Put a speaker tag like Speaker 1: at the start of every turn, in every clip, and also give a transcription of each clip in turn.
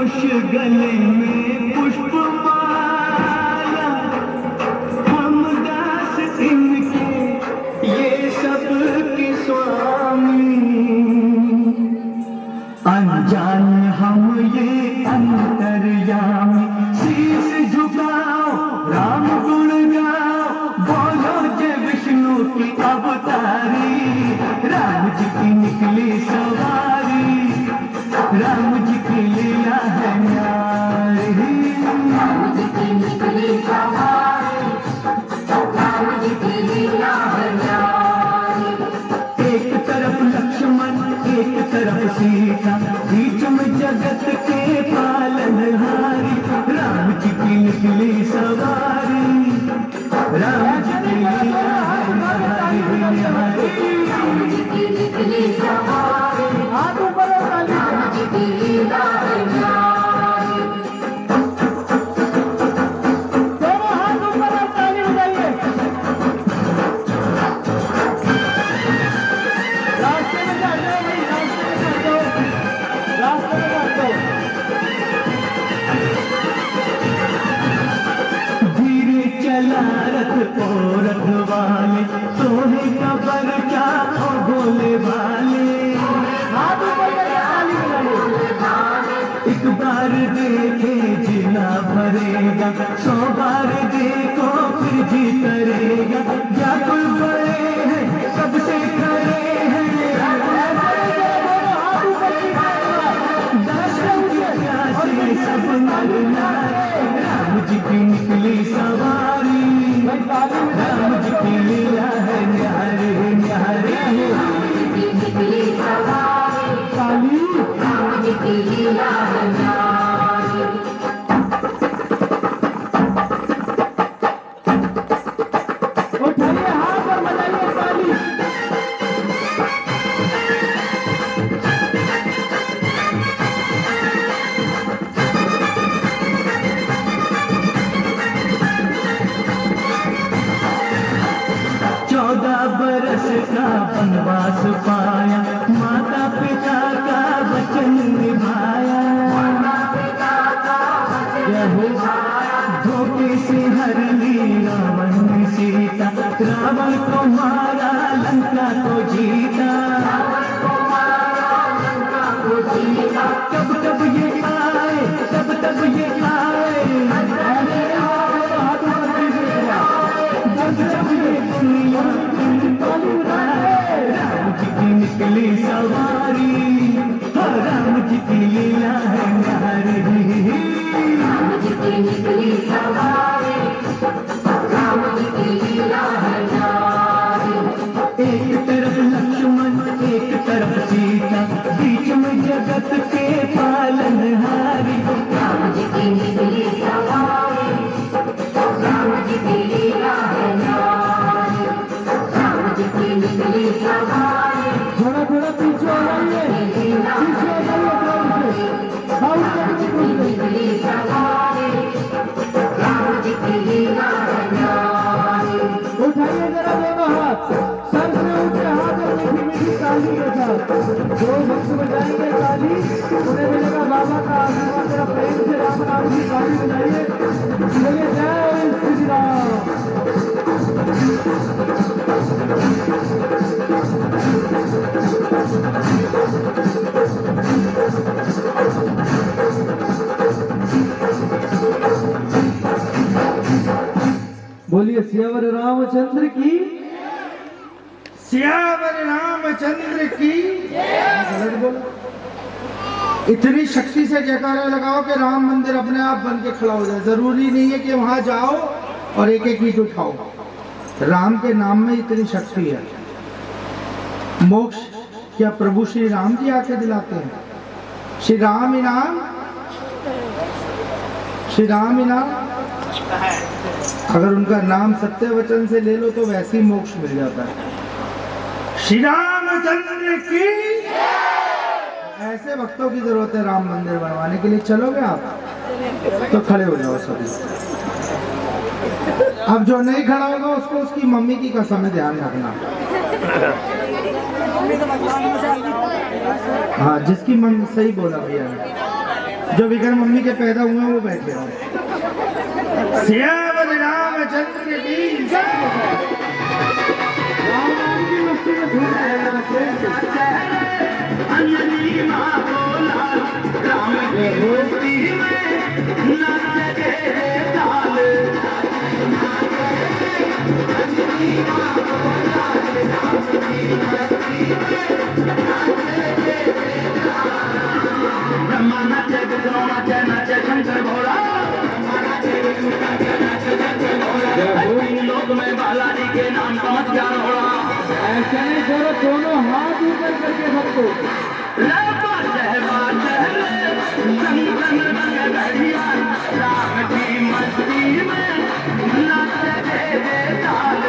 Speaker 1: धनुष गले में पुष्पमाला, हम दास इनके ये सब के स्वामी। अनजान हम ये अंतर्यामी, शीश झुकाओ राम गुण गाओ, बोलो जय विष्णु की अवतारी। राम जी की निकली सवारी, राम जी की लीला है न्यारी।
Speaker 2: राम जी की निकली सवारी, राम जी की लीला है न्यारी।
Speaker 1: एक तरफ लक्ष्मण एक तरफ सीता, बीच में जगत के पालनहारी। राम जी की निकली सवारी, राम जी की लीला है न्यारी।
Speaker 2: राम जी की निकली सवारी, राम जी की लीला है न्यारी।
Speaker 1: दोनों हाथ ऊपर और ताली बजाइए। रास्ते में जा दो भाई, रास्ते में जा दो, रास्ते में जा दो। धीरे चला रथ को रखवाले, सोने का बरचा और भोले भाले। हाथ ऊपर करके ताली बजाइए। एक बार देखे जिला भरेगा, 100 बार देखो फिर जी करेगा। व्याकुल बड़े हैं सबसे खड़े हैं, दर्शन के प्यासे सब नर नारे। राम जी की निकली सवारी, राम जी की लीला है न्यारी न्यारी।
Speaker 2: राम जी की निकली सवारी, राम जी की लीला है न्यारी।
Speaker 1: उठाइए हाथ और बजाइए ताली। चौदह बरस का वनवास पाया, माता पिता का वचन निभाया। धोखे से हर ली रावण ने सीता, रावण को मारा लंका को जीता। कब कब ये आए, तब तब ये आए, जब जब ये दुनिया इनको बुलाए। राम जी की निकली सवारी, राम जी की लीला है न्यारी।
Speaker 2: राम जी की निकली सवारी, राम जी की लीला है न्यारी।
Speaker 1: एक तरफ लक्ष्मण एक तरफ सीता, बीच में जगत के पालनहारी।
Speaker 2: राम जी की निकली सवारी, राम जी की लीला है न्यारी। राम जी की निकली सवारी,
Speaker 1: थोड़ा थोड़ा पीछे हो जाइए, पीछे हो जाइए,
Speaker 2: निकली सवारी, राम जी की लीला है न्यारी।
Speaker 1: उठाइए जरा दोनों हाथ, सर से ऊंचे हाथ और मीठी मीठी ताली के साथ। जो भक्त बजाएंगे ताली, उन्हें मिलेगा बाबा का आशीर्वाद। जरा प्रेम से राम नाम की ताली बजाइए, बोलिए जय श्री राम। बोलिए सियावर रामचंद्र की,
Speaker 3: सियावर रामचंद्र की। गलत बोला। इतनी शक्ति से जयकारा लगाओ कि राम मंदिर अपने आप बन के खड़ा हो जाए। जरूरी नहीं है कि वहां जाओ और एक एक ईंट उठाओ। राम के नाम में इतनी शक्ति है। मोक्ष क्या प्रभु श्री राम जी आके दिलाते हैं? श्री राम इनाम, श्री राम इनाम। अगर उनका नाम सत्य वचन से ले लो तो वैसे ही मोक्ष मिल जाता है। श्री रामचंद्र की। ऐसे भक्तों की जरूरत है राम मंदिर बनवाने के लिए। चलोगे आप? तो खड़े हो जाओ सभी। अब जो नहीं खड़ा होगा उसको उसकी मम्मी की कसम में ध्यान रखना। हाँ, जिसकी मम्मी, सही बोला भैया ने। जो बिगर मम्मी के पैदा हुए हैं वो बैठे हैं। सियावर रामचंद्र की जय। राम नाम की मस्ती में झूम रहे हैं बच्चे।
Speaker 1: अंजनी माँ बोला राम की मूर्ति में नाचे ताल। अंजनी माँ बोला राम की मूर्ति में नाचे ताल। ब्रह्मा नाचे विष्णु नाचे नाचे शंकर भोला। तीन लोक में बालाजी के नाम का मत होड़ा।
Speaker 3: ऐसे नहीं करो, दोनों हाथ ऊपर करके सबको
Speaker 1: राम की मस्ती में नाचे ताल।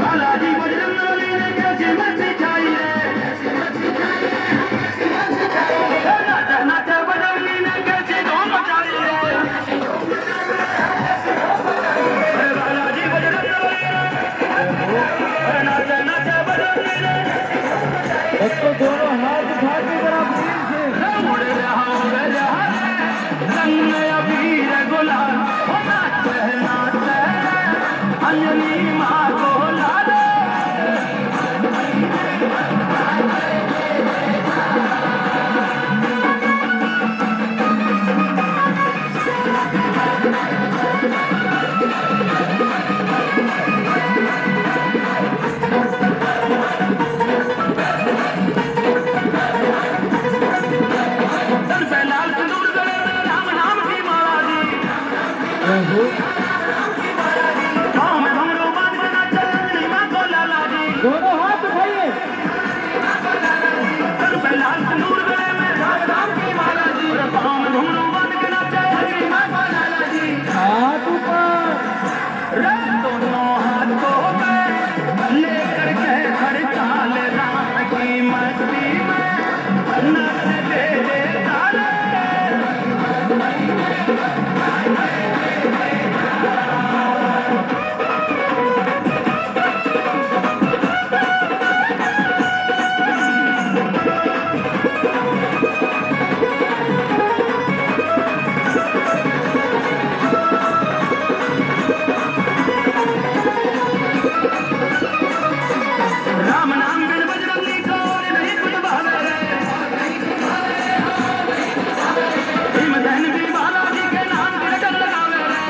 Speaker 1: बालाजी बजरंगबली ने कैसी मस्ती छाई है। नाचा नाचा बजरंगबली ने कैसी धूम मचाई है। बालाजी बजरंगबली ने नाचा नाचा बजरंगबली ने
Speaker 3: सबको दोनों हाथ उठा के जरा प्रेम से
Speaker 1: उड़ रहा रंग अबीर गुलाल। नाचे नाचे अंजनी माँ को लाल। सर पे लाल सिंदूर गले में राम नाम की माला दी। पाँव में घुंघरू बांध के नाचे अंजनी माँ को लाला जी।
Speaker 3: दोनों हाथ उठाइए।
Speaker 1: सर पे लाल सिंदूर गले में राम नाम की माला जी। पाँव में घुंघरू बांध के नाचे अंजनी माँ को लाला जी।
Speaker 3: हाथ ऊपर
Speaker 1: रे दोनों हाथों में लेकर के हर ताल। राम की मस्ती में नाचते ताल। राम नाम बिन बजरंगी को नहीं कुछ भावे रे। भीमसेन भी बालाजी के नाम पे डर लगावे रे।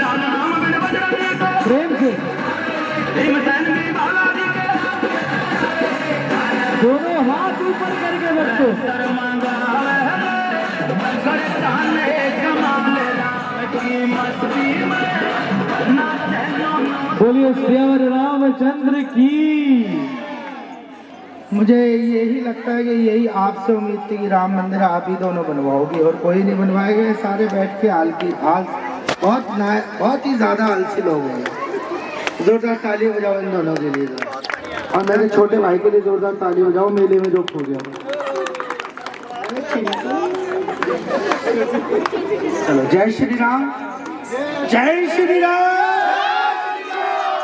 Speaker 1: राम नाम बिन बजरंगी को
Speaker 3: प्रेम से
Speaker 1: भीमसेन भी बालाजी के
Speaker 3: दोनों हाथ ऊपर करके सबको
Speaker 1: सर मंगावे रे। करताने कमाल। राम की मस्ती में नाचे दोनों।
Speaker 3: बोलिए सियावर रामचंद्र की। मुझे यही लगता है कि यही आपसे उम्मीद थी कि राम मंदिर आप ही दोनों बनवाओगी और कोई नहीं बनवाएगा। ये सारे बैठ के बहुत ही ज्यादा आलसी लोग हैं। जोरदार ताली बजाओ इन दोनों के लिए और मेरे छोटे भाई के लिए जोरदार ताली बजाओ। मेले में जो खो गया। चलो जय श्री राम, जय श्री राम,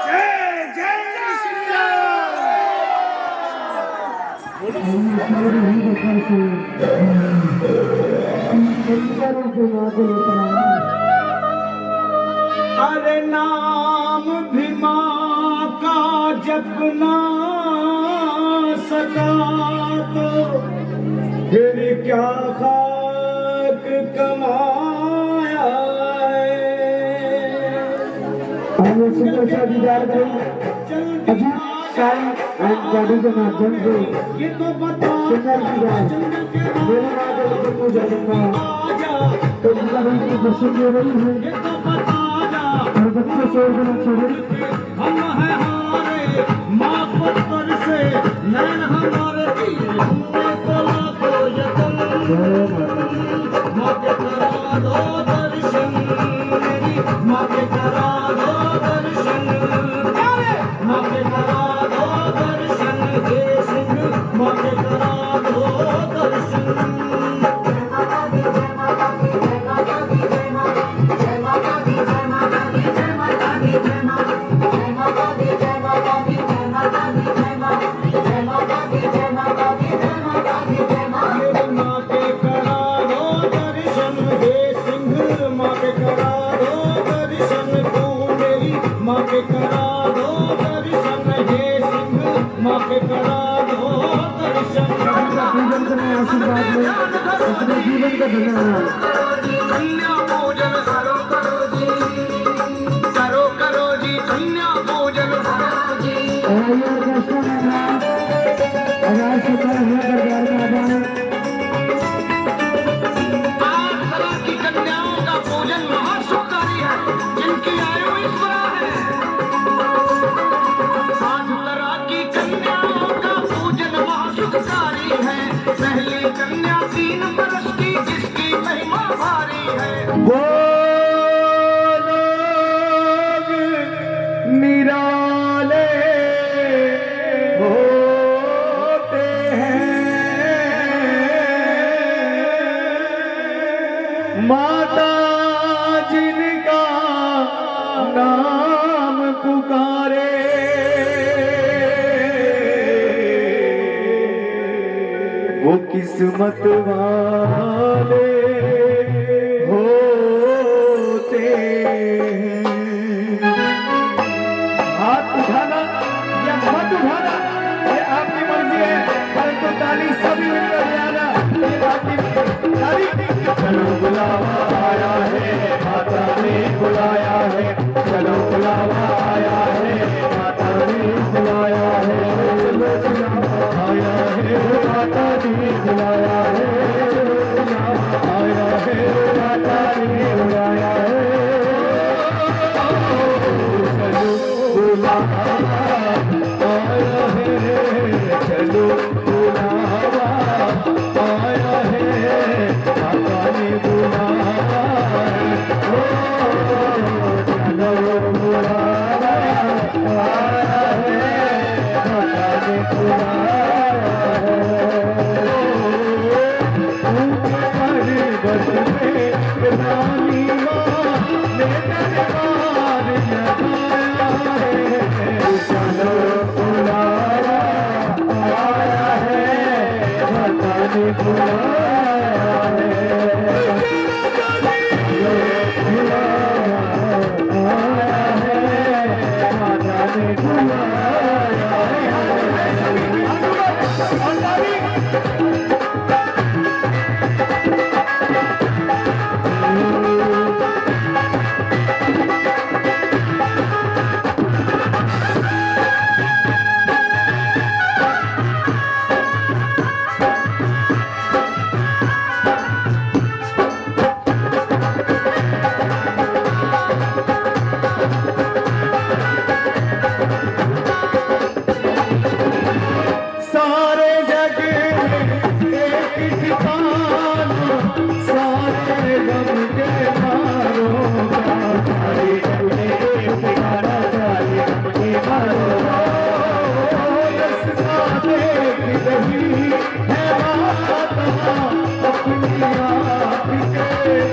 Speaker 3: जय जय श्री राम।
Speaker 1: अरे नाम भी माँ का जपना सका तो फिर क्या खाक कमाया है।
Speaker 3: गाड़ी के माध्यम से
Speaker 1: ये तो बता
Speaker 3: मेरे तो उनकी पसंद हो रही है
Speaker 1: ये तो बता
Speaker 3: और बच्चे सो देना चाहिए।
Speaker 1: हम है हारे माँ पत्थर से नैन हमारे दिए हमने तोला को यतन। माँ के करा दो दर्शन मेरी माँ के पूजन करने आशीर्वाद में अपने जीवन का धन्यवाद
Speaker 4: कन्या पूजन करो करो जी, करो करो जी कन्या पूजन करो जी। आज तरह की कन्याओं का पूजन महाशुभकारी है, जिनकी आयु ईश्वरा है। आज तरह की कन्याओं का पूजन महाशुभकारी है। पहली कन्या 3 वर्ष की, जिसकी महिमा भारी है।
Speaker 3: वो लोग निराले होते हैं, माता जिनका नाम पुकारे, वो किस्मत वाले होते हैं। हाथ उठाना या मत उठाना ये आपकी मर्जी है, परंतु ताली सभी मिलकर बजाना, ये आपकी ताली। चलो बुलावा आया है, माता ने बुलाया है, चलो बुलावा आया है, माता ने बुलाया है, चलो बुलावा आया है, माता ने बुलाया है, चलो बुलावा आया है, माता ने बुलाया है, चलो बुलावा आया है, चलो बुलावा आया है, माता ने बुलाया है, ओ चलो बुलावा आया है, माता ने बुलाया है। ऊंचे पर्वत पे रानी माँ ने दरबार लगाया है, चलो बुलावा आया है, माता ने बुलाया है, चलो बुलावा आया है, माता ने बुलाया है। सारे जग में एक ठिकाना, सारे गम के मारों का, सारे जग में एक ठिकाना, सारे गम के मारों का। रास्ता देख रही है माता अपनी आप के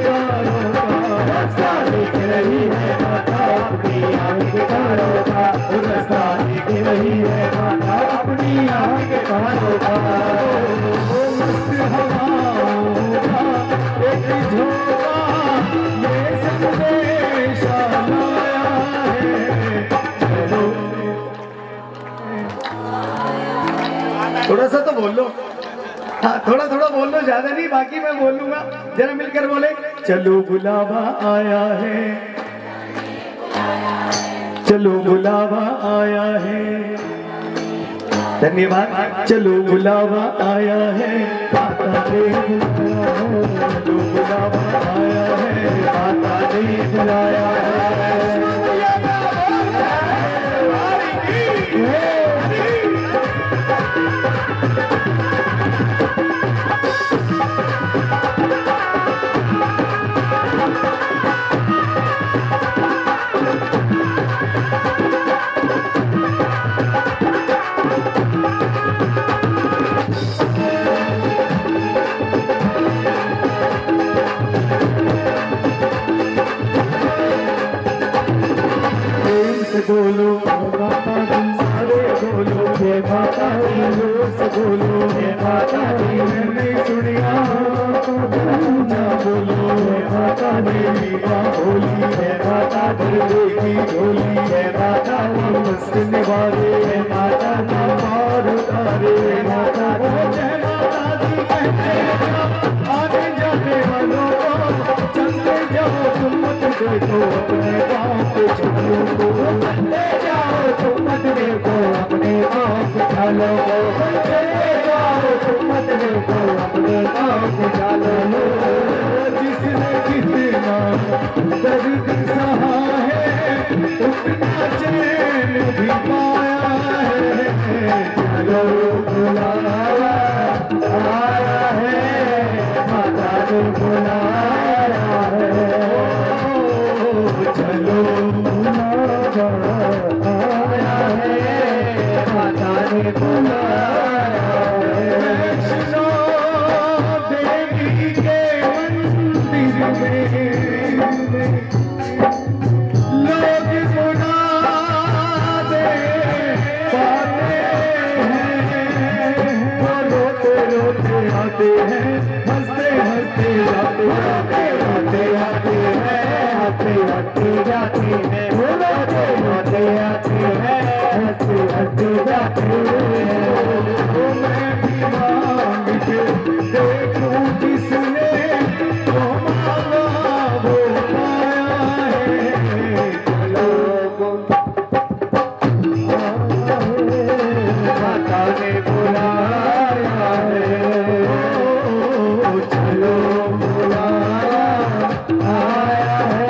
Speaker 3: प्यारों का, रास्ता देख रही है माता अपनी आप के प्यारों का, रास्ता देख रही है माता अपनी आँख के प्यारों का। वो मस्त हवाओं का एक झोंका ये संदेशा लाया है, चलो। थोड़ा सा तो बोल लो, हाँ थोड़ा थोड़ा बोल लो, ज्यादा नहीं, बाकी मैं बोल लूंगा, जरा मिलकर बोले। चलो बुलावा आया है, चलो बुलावा आया है, धन्यवाद। चलो बुलावा आया है, माता ने बुलाया है, चलो बुलावा आया है, माता ने बुलाया है।
Speaker 1: माता दी जोर से बोलो हे माता दी मैंने सुनिया तो पूजा बोलो हे माता देवी माँ बोली है माता दरबार की झोली है माता दी मस्त निवारे है माता दी मार उतारे है माता दी जय माता दी कहते आने जाने वालों को चलते जाओ तुम मत देखो अपने गाँव के झूलों को चलते जाओ तुम मत देखो अपने गाँव के झालों को चलते जाओ तुम मत देखो अपने गाँव के झालों को जिसने कितना दर्द सहा है उतना चैन भी पाया है चलो बुलावा आया है माता ने बुलाया है चलो बुलावा आया है माता ने बुलाया है वैष्णो देवी के मंदिर में लोग गुना दे पाते हैं वो रोते रोते आते हैं हंसते हंसते जाते रोते आते हैं हंसते हंसते जाते हैं वो रोते रोते आते हैं हंसते हंसते जाते हैं वो मैं भी मांग के देखूं जिसने वो मांगा वो पाया है चलो माता ने बुलाया है चलो बुलाया आया है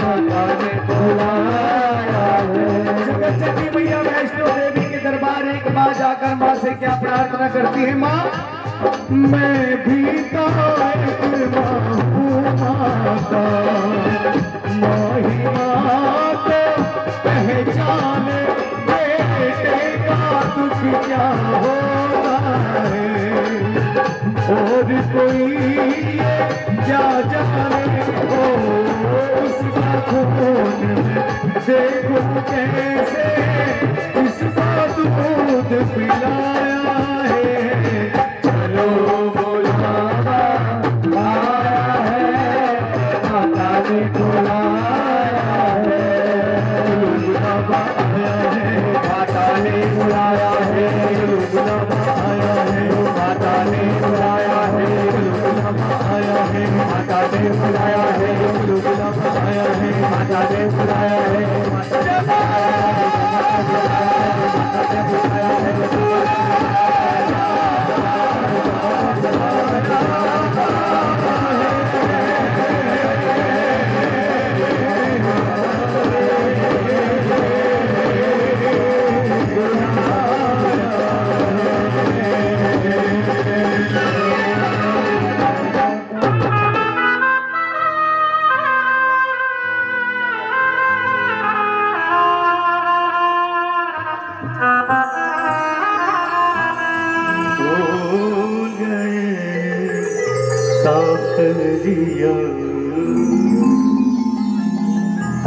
Speaker 1: माता ने बुलाया है जगत जननी मैया वैष्णो देवी के दरबार एक माँ जाकर माँ से क्या प्रार्थना करती है माँ मैं भी तो एक माँ हूँ माता माही माता पहचाने बेटे का दुख क्या होता है और कोई ये क्या जाने हो उसका खून देखो कैसे इसका दूध पिलाया है चलो बुलावा आया है माता ने बुलाया है बुलावा आया है माता ने बुलाया है बुलावा आया है माता ने बुलाया है बुलावा आया है माता ने बुलाया है बुलावा आया है माता ने बुलाया है माता ने बुलाया है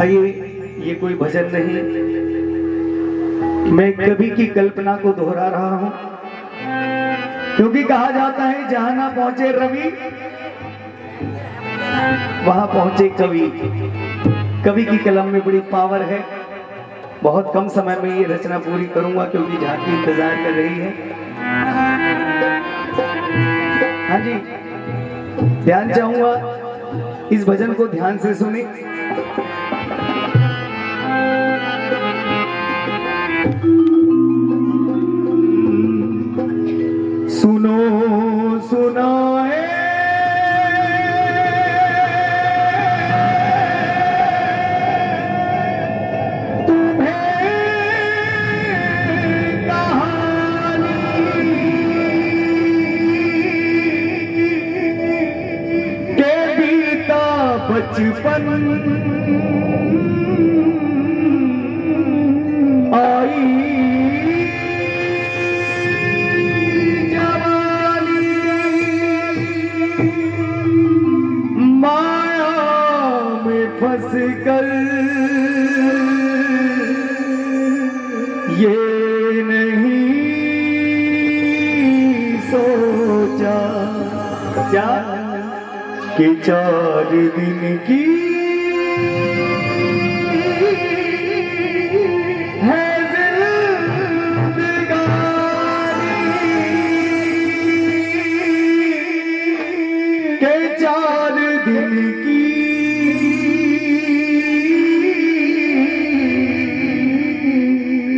Speaker 1: आइए ये कोई भजन नहीं, मैं कवि की कल्पना को दोहरा रहा हूं, क्योंकि कहा जाता है जहां ना पहुंचे रवि वहां पहुंचे कवि। कवि की कलम में बड़ी पावर है। बहुत कम समय में ये रचना पूरी करूंगा क्योंकि झांकी इंतजार कर रही है। हाँ जी, ध्यान चाहूंगा, इस भजन को ध्यान से सुने। सुनो सुनाए बचपन आई जवानी माया में फंस कर ये नहीं क्या कि 4 दिन की है जिंदगानी, के 4 दिन की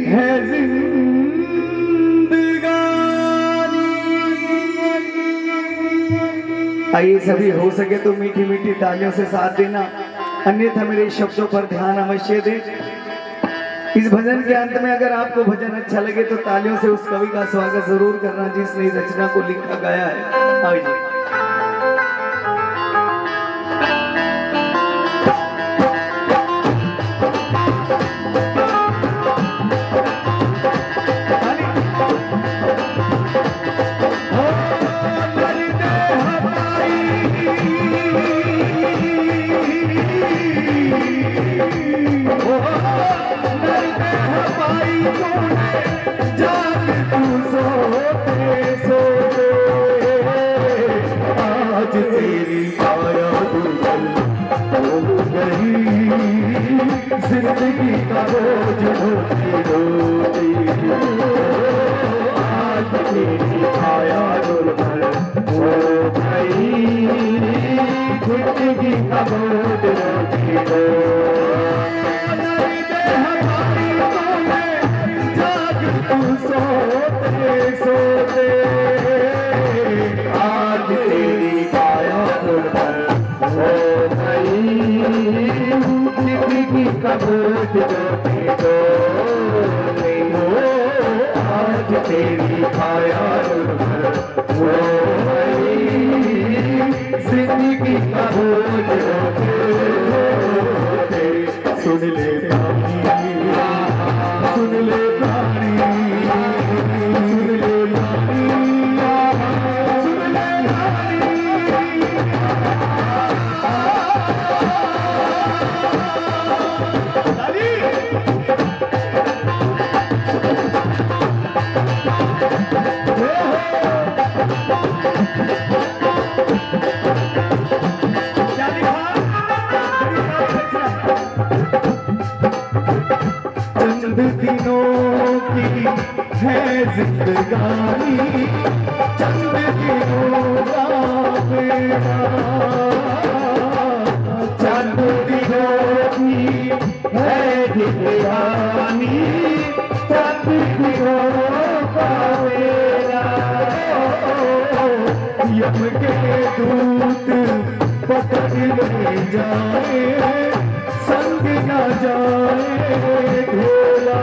Speaker 1: है जिंदगानी। आइए सभी हो सके तो मीठी मीठी तालियों से साथ देना, अन्यथा मेरे शब्दों पर ध्यान अवश्य दें। इस भजन के अंत में अगर आपको भजन अच्छा लगे तो तालियों से उस कवि का स्वागत जरूर करना जिसने इस रचना को लिखा गाया है। आइए जिंदगी का बोझ ढोती ढोती, आज तेरी आया दुर्बल हो गई, जिंदगी का बोझ ढोती सोते सोते, आज तेरी आया दुर्बल हो गई, जिंदगी का बोझ ढोती ढोती, आज तेरी आया दुर्बल हो गई, जिंदगी का बोझ ढोती ढोती। सुन ले प्राणी, सुन ले प्राणी, सुन ले प्राणी, सुन ले चंद दिनों की है जिंदगानी, चंद दिनों का बेड़ा, चंद दिनों की है जिंदगानी, चंद दिनों का बेड़ा, यम के दूत पकड़ ले जाए, संग न जाए ढोला,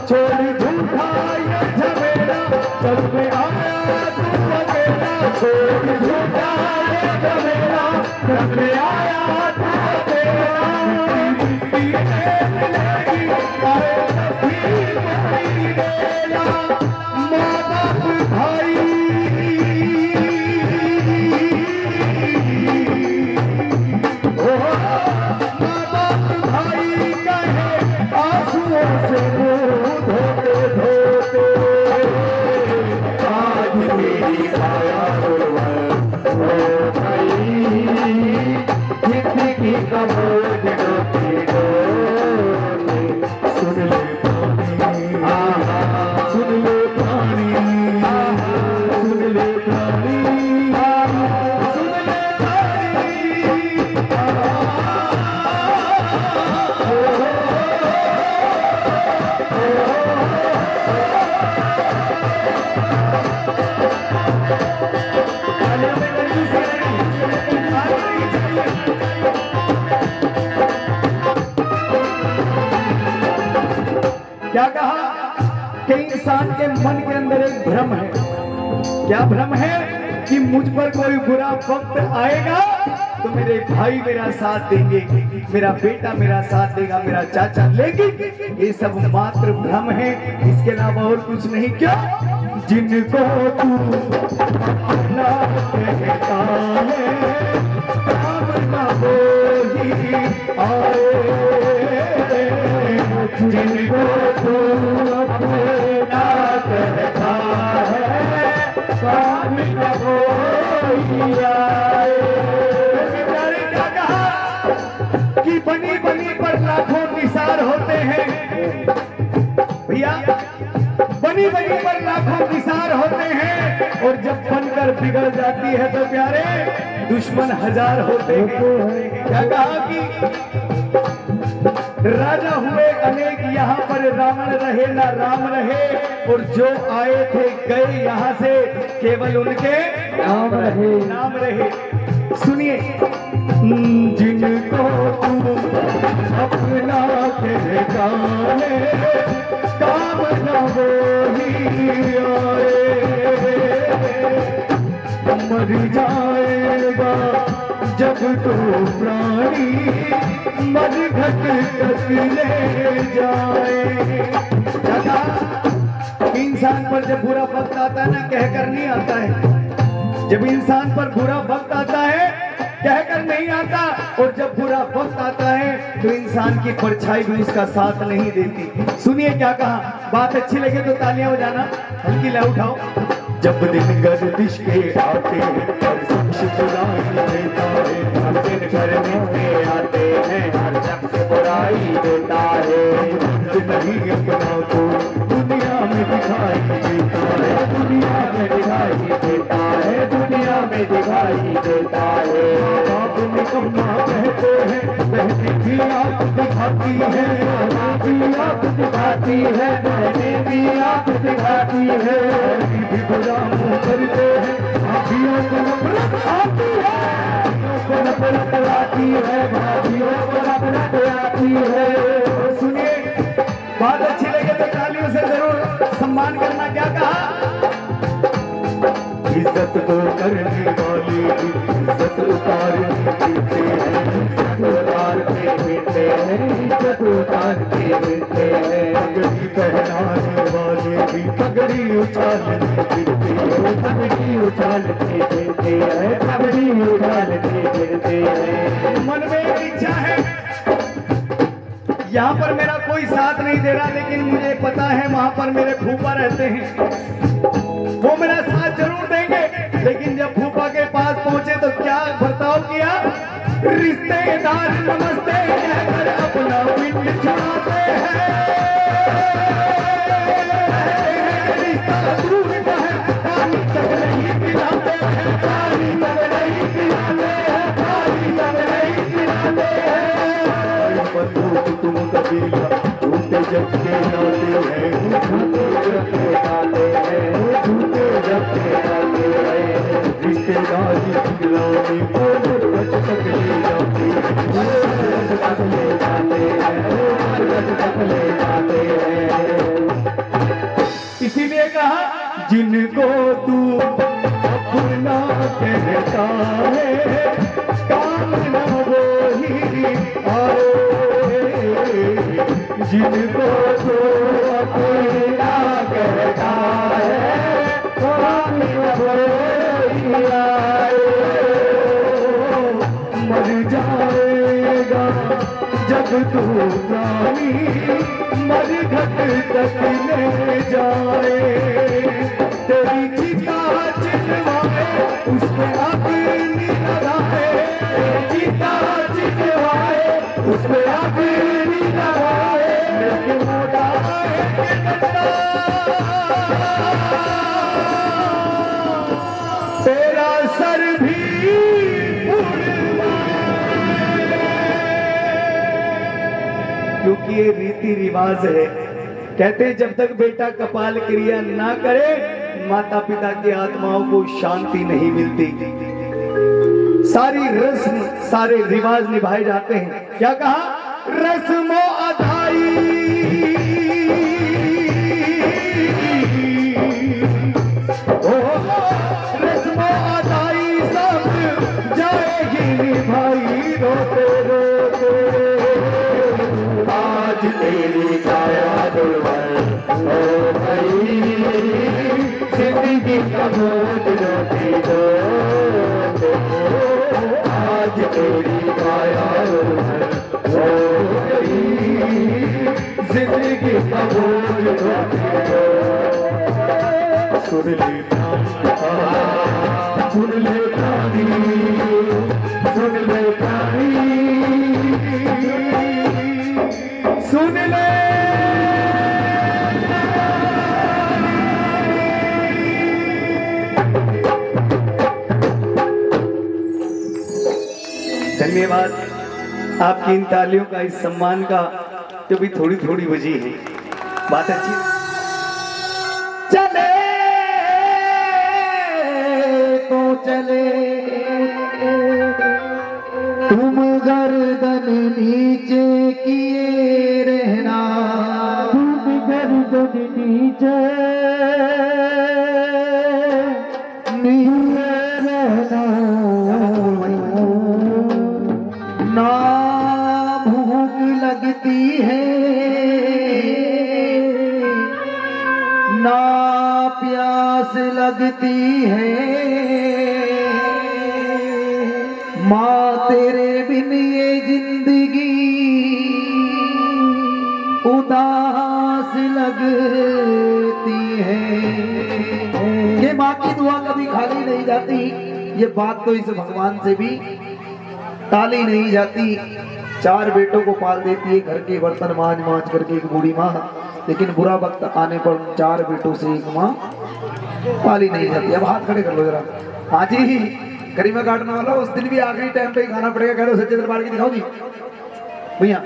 Speaker 1: छोड़ झूठा ये झमेला, जब में आया तू अकेला, छोड़ झूठा ये झमेला, जब में आया तू अकेला, मिलेगी आए तभी नहीं देला, माँ बाप भाई से धोते धोते, आज मेरी आया दुर्बल हो गई, जिंदगी का बोझ ढोती ढोती। सुन ले पानी, सुन ले पानी, सुन ले पानी, सुन ले क्या कहा कि इंसान के मन के अंदर एक भ्रम है। क्या भ्रम है? कि मुझ पर कोई बुरा वक्त आएगा तो मेरे भाई मेरा साथ देंगे, मेरा बेटा मेरा साथ देगा, मेरा चाचा। लेकिन ये सब मात्र भ्रम है, इसके अलावा और कुछ नहीं। क्या? जिनको तू अपना कहता है, अपना वो ही आए, जिनको तू अपना कहता है, अपना वो ही
Speaker 5: होते हैं भैया, बनी बनी पर लाखों किसार होते हैं, और जब बनकर बिगड़ जाती है तो प्यारे दुश्मन हजार होते हैं। क्या कहा कि राजा हुए अनेक, यहाँ पर रावण रहे ना राम रहे, और जो आए थे गए यहाँ से, केवल उनके नाम रहे। सुनिए, जिनको तुम अपना कहता है, काम न वो ही आए, मर जाएगा जब तो प्राणी, मर घट तक ले जाए। इंसान पर जब बुरा वक्त आता है ना, कहकर नहीं आता है। जब इंसान पर बुरा वक्त आता है, कहकर नहीं आता, और जब बुरा वक्त आता है तो इंसान की परछाई भी उसका साथ नहीं देती। सुनिए क्या कहा, बात अच्छी लगे तो तालियां बजाना, हल्की ला उठाओ। जब दिन गर्दिश के आते हैं, हर शख्स बुराई देता है, हम दिन करने में आते हैं, हर शख्स बुराई देता है। नहीं अपना को दुनिया में दिखाई देता है, दुनिया में दिखाई देता है, दुनिया में दिखाई देता है। बाप निकम्मा कहते हैं, बहने भी आप दिखाती है, भी आप दिखाती है, बहने भी आप दिखाती है। भी बुरा मुँह करते हैं, भाभियों को नफरत आती है, भाभियों को नफरत आती है, भाभियों को नफरत आती है। सुनिए, बात अच्छी लगे तो तालियों से जरूर सम्मान करना। क्या कहा, इज्जत को करने वाले की इज्जत उतार के मिलते हैं, इज्जत उतार के मिलते हैं, इज्जत उतार के मिलते हैं। पगड़ी पहनाने वाले भी पगड़ी उछाल के गिरते हैं, पगड़ी उछाल के गिरते हैं, पगड़ी उछाल के गिरते हैं। मन में एक इच्छा है, यहाँ पर मेरा कोई साथ नहीं दे रहा, लेकिन मुझे पता है वहां पर मेरे फूफा रहते हैं, वो मेरा साथ जरूर देंगे। लेकिन जब फूफा के पास पहुंचे तो क्या बर्ताव किया, रिश्तेदार नमस्ते कहकर अपना पिंड छुड़ाते हैं। रिश्ता दूर का है, पानी तक नहीं पिलाते हैं, पानी तक नहीं पिलाते हैं, पानी तक नहीं पिलाते हैं। बंदूक तुम कबीला झूठे जब के डाले हैं, झूठे जब के डाले हैं, झूठे जब के डाले हैं। रिश्तेदारी गिराने को बच तक ले जाते हैं, बच तक ले जाते हैं, बच तक ले जाते हैं। इसीलिए कहा, जिनको तू अपना कहता है, काम न वो ही आए, जिनको तो अपना कहता है, काम न वो ही आए। मर जाएगा जब तू प्राणी, मर घट तक ले जाए। तेरी चिता चितवाए, उसमें अपनी लगाए, चिता चितवाए, उसमें अपनी लगाए। लेकिन मोटा तेरा सर भी क्योंकि ये रीति रिवाज है। कहते हैं जब तक बेटा कपाल क्रिया ना करे, माता पिता की आत्माओं को शांति नहीं मिलती। सारी रस्म सारे रिवाज निभाए जाते हैं। क्या कहा, रस्मो अदाई, रस्मो अदाई सब जाएगी भाई, रोते रोते। आज तेरी काया दुर्बल हो गई, जिंदगी का बोझ रोती रोते। आज तेरी काया दुर्बल हो गई, जिंदगी का बोझ रोती रोते। सुन ले सुन ले प्राणी, सुन ले प्राणी, सुन के बाद आपकी इन तालियों का, इस सम्मान का जो भी थोड़ी थोड़ी बजी है, बात अच्छी। चले तो चले तुम गर्दन नीचे किए रहना,
Speaker 1: तुम गर्दन नीचे
Speaker 5: नीचे रहना, ना भूख लगती है ना प्यास लगती है, माँ तेरे बिन ये जिंदगी उदास लगती है। ये माँ की दुआ कभी खाली नहीं जाती, ये बात तो इस भगवान से भी टाली नहीं जाती। 4 बेटों को पाल देती है, घर के बर्तन मांझ मांझ करके एक बूढ़ी माँ, लेकिन बुरा वक्त आने पर 4 बेटों से एक माँ पाली नहीं जाती। अब हाथ खड़े कर लो जरा। हाँ जी, गरिमा काटने वाला उस दिन भी आखिरी टाइम पे ही खाना पड़ेगा। कह लो सच्चे दरबार की दिखाओ जी भैया।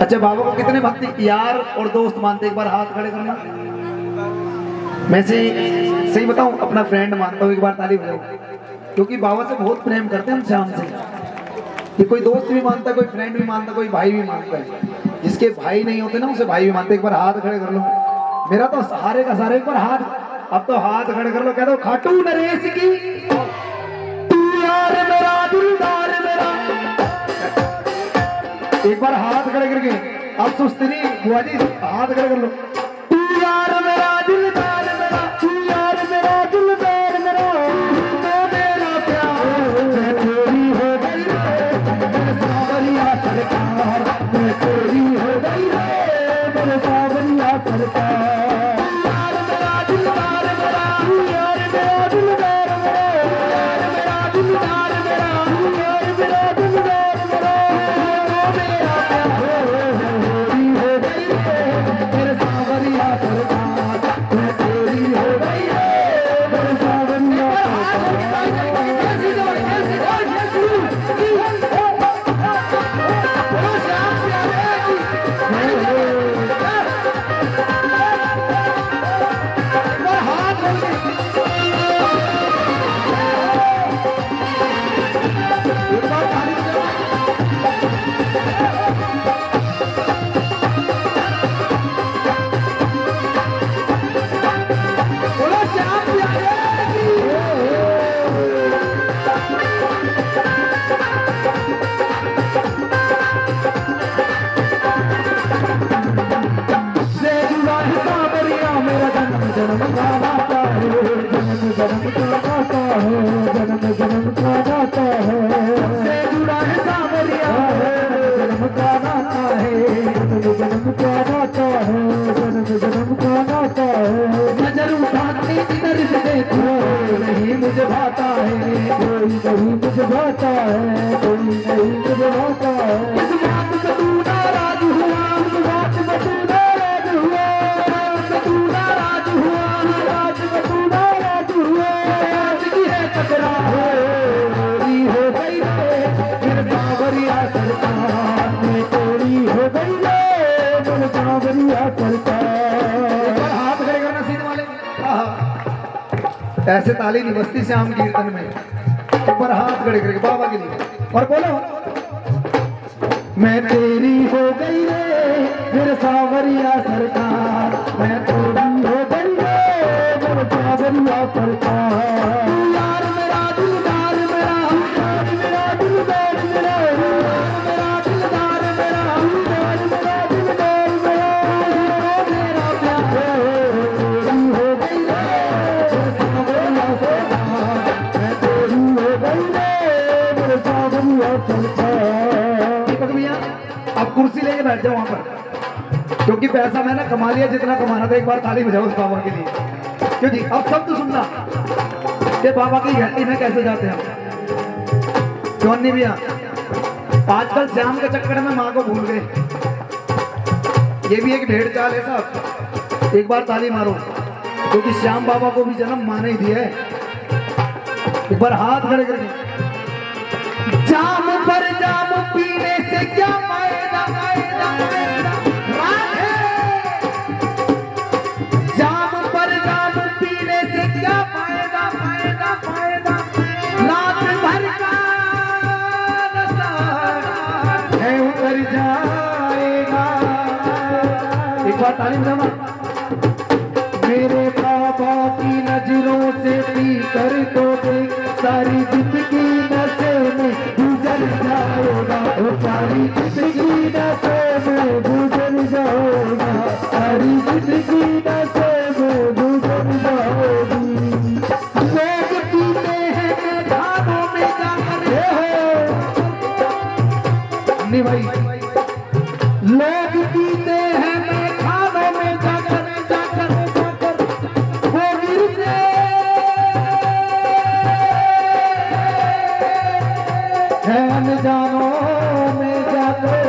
Speaker 5: अच्छा, बाबा को कितने भक्ति यार और दोस्त मानते, एक बार हाथ खड़े करना। मैं से सही बताऊं, अपना फ्रेंड मानता हूँ, एक बार ताली बजाओ, क्योंकि बाबा से बहुत प्रेम करते हैं हम श्याम से। कि कोई दोस्त भी मानता है, कोई फ्रेंड भी मानता है, कोई भाई भी मानता है। जिसके भाई नहीं होते ना उसे भाई भी मानते। एक बार हाथ खड़े कर लो। मेरा तो सहारे का सहारे, एक बार हाथ, अब तो हाथ खड़े कर लो। कह दो खाटू नरेश की तू यार मेरा दिलदार मेरा। एक बार हाथ खड़े करके, अब सुस्ती नहीं बुआ जी, हाथ खड़े कर लो। तू यार मेरा दिलदार मेरा, तू यार मेरा दिलदार मेरा, तो मेरा प्यार मैं तेरी हो गई रे मेरे सावरिया सरकार, मैं तेरी हो गई रे मेरे सावरिया सरकार। यार मेरा दिलदार मेरा, तू यार मेरा दिलदार मेरा, यार मेरा दिलदार मेरा, यार मेरा दिलदार मेरा, तो मेरा प्यार तेरी हो गई रे मेरे सावरिया सरकार, मैं तेरी हो गई रे मेरे सावरिया नजर उठाती इधर से देखो, नहीं मुझे भाता है, कोई नहीं मुझे भाता है, कोई नहीं मुझे भाता है। इस बात से तू नाराज हुआ, इस बात में तू नाराज हुआ, तू नाराज हुआ, नाराज में तू नाराज हुआ। आज की है टकरार हो गई रे मेरे सावरिया सरकार, मैं तेरी हो गई रे मेरे सावरिया सरकार। हाथ खड़े करना सीधे वाले। ऐसे ताली नहीं बजती श्याम कीर्तन में। एक बार हाथ खड़े करके बाबा के लिए और बोलो, मैं तेरी हो गई रे मेरे सावरिया सरकार, मैं तेरी हो गई रे मेरे सावरिया सरकार। यार मेरा दिलदार मेरा, यार मेरा दिलदार मेरा, यार मेरा दिलदार मेरा, यार मेरा दिलदार मेरा, मेरा प्यार तेरी हो गई रे मेरे सावरिया सरकार, मैं तेरी हो गई रे मेरे सावरिया सरकार। दीपक भैया अब कुर्सी लेके बैठ जाओ वहां पर, क्योंकि पैसा मैंने कमा लिया जितना कमाना था। एक बार ताली बजाओ उस बाबा के लिए। क्यों जी, अब सब तो सुनना कि बाबा की घंटी में कैसे जाते हैं। क्यों नहीं भैया, आजकल श्याम के चक्कर में माँ को भूल गए। ये भी एक भेड़ चाल है साहब। एक बार ताली मारो, क्योंकि श्याम बाबा को भी जन्म माँ ने ही दिया है। एक बार हाथ खड़े करके जाम पर जाम पीने से क्या फायदा, राधे। जाम पर जाम पीने से क्या फायदा, रात भर का नशा है उतर जाएगा। एक बार तालीम जमा। मेरे बाबा की नजरों से पी कर तो देख, सारी जिंदगी नशे में गुजर जाएगा, वो सारी जिंदगी नशे में गुजर जाएगा, सारी जिंदगी नशे में गुजर जाएगी। लोग पीते हैं मैदानों में जाकर, नहीं भाई, लोग पीते हैं मैदानों में जाकर, वो गिरते हैं अनजानों में जाकर,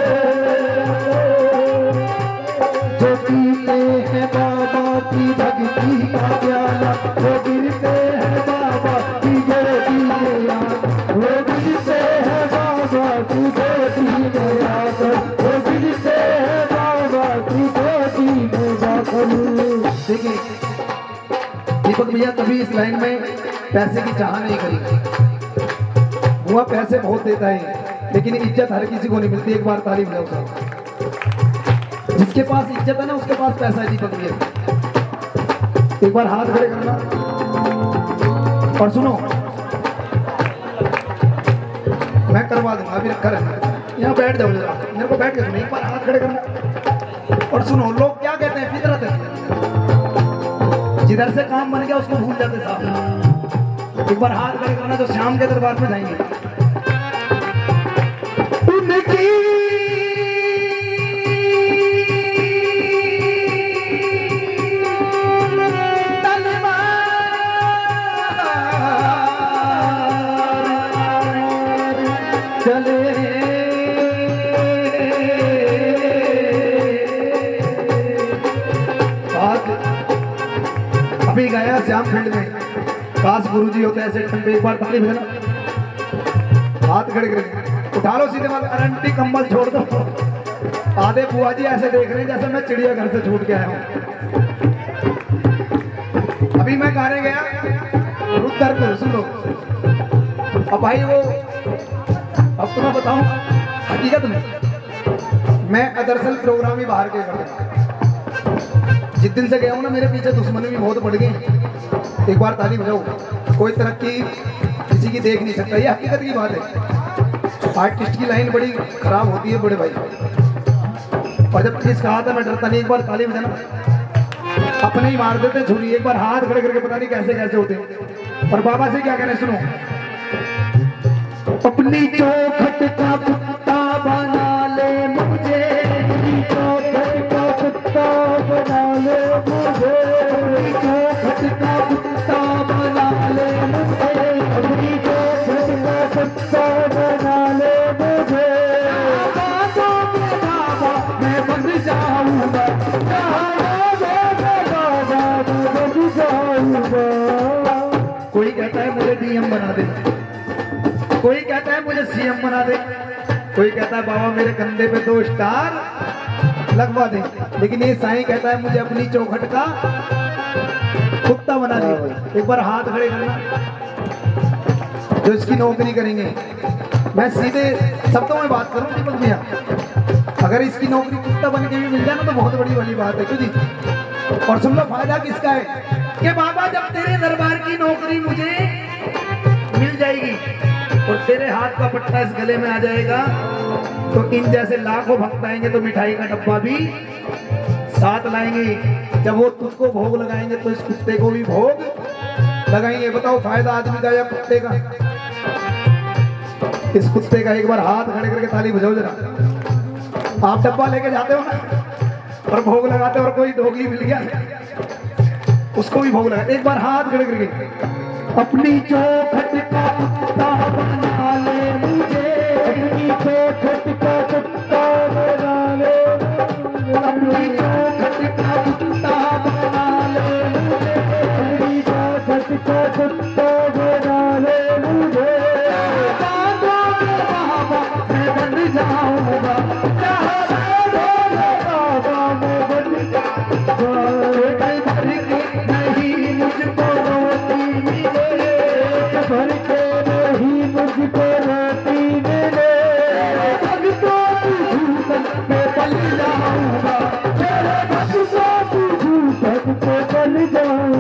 Speaker 5: जो पीते हैं बाबा की भक्ति का प्याला, वो गिरते हैं बाबा की गोदी में आकर, वो गिरते हैं बाबा की गोदी में आकर, वो गिरते हैं बाबा की गोदी में जाकर। देखिए दीपक भैया कभी इस लाइन में पैसे की चाह नहीं करी। हुआ पैसे बहुत देता है, लेकिन इज्जत हर किसी को नहीं मिलती। एक बार तारीफ है उसे, जिसके पास इज्जत है ना उसके पास पैसा है। दीपक भैया एक बार हाथ खड़े करना और सुनो, मैं करवा दूंगा, अभी रखा रहना, यहाँ बैठ जाओ जरा, मेरे को बैठ के सुनो। एक बार हाथ खड़े करना और सुनो। लोग क्या कहते हैं, फितरत है, जिधर से काम बन गया उसको भूल जाते साहब। एक बार हाथ खड़े करना तो श्याम के दरबार में जाएंगे। उनकी चले अभी गया श्याम फील्ड में, काश गुरुजी होते ऐसे ठंडे। एक बार ताली बजाना, हाथ खड़े करके उठा लो सीधे माथे, अरंटी कंबल छोड़ दो। आधे बुआ जी ऐसे देख रहे हैं जैसे मैं चिड़ियाघर से छूट के आया हूँ। अभी मैं गाने गया रुद्रपुर, सुन लो। अब भाई वो, अब तुम्हें बताऊं हकीकत में, मैं दरअसल प्रोग्राम ही बाहर के करता। जिस दिन से गया हूँ ना, मेरे पीछे दुश्मन भी बहुत बढ़ गए। एक बार ताली बजाओ। कोई तरक्की किसी की देख नहीं सकता, ये हकीकत की बात है। आर्टिस्ट की लाइन बड़ी खराब होती है बड़े भाई। और जब किस कहा था मैं डरता नहीं। एक बार ताली बजाना, अपने ही मार देते छुरी। एक बार हाथ खड़े करके पता नहीं कैसे कैसे होते। और बाबा से क्या कहने सुनो। अपनी चौखट का कुत्ता बना ले मुझे, अपनी चौखट का कुत्ता बना ले मुझे, अपनी चौखट का कुत्ता बना ले मुझे, अपनी चौखट का कुत्ता बना ले मुझे। बाबा मैं बन जाऊंगा, मैं बन जाऊंगा। कोई कहता है मुझे डीएम बना दे, कोई कहता है मुझे सीएम बना दे, कोई कहता है बाबा मेरे कंधे पे 2 स्टार लगवा दे। लेकिन ये साईं कहता है मुझे अपनी चौखट का कुत्ता बना दे। एक बार हाथ खड़े करना जो इसकी नौकरी करेंगे। मैं सीधे शब्दों में बात करूं दीपक भैया, अगर इसकी नौकरी कुत्ता बन के भी मिल जाए ना तो बहुत बड़ी वाली बात है। क्यों जी? और सुन लो, फायदा किसका है कि बाबा जब तेरे दरबार की नौकरी मुझे मिल जाएगी और तेरे हाथ का पट्टा इस गले में आ जाएगा, तो इन जैसे लाखों भक्त आएंगे तो मिठाई का डब्बा भी साथ लाएंगे। जब वो तुझको भोग लगाएंगे तो इस कुत्ते को भी भोग लगाएंगे। बताओ फायदा आदमी का या कुत्ते का? इस कुत्ते का। एक बार हाथ खड़े करके ताली बजाओ जरा। आप डब्बा लेके जाते हो ना और भोग लगाते हो और कोई डोगी मिल गया उसको भी भोग लगा। एक बार हाथ खड़े करके अपनी चौखट का कुत्ता बना ले मुझे, अपनी चौखट का कुत्ता बना ले मुझे, अपनी चौखट का कुत्ता बना ले मुझे, अपनी चौखट का कुत्ता बना ले मुझे। बाबा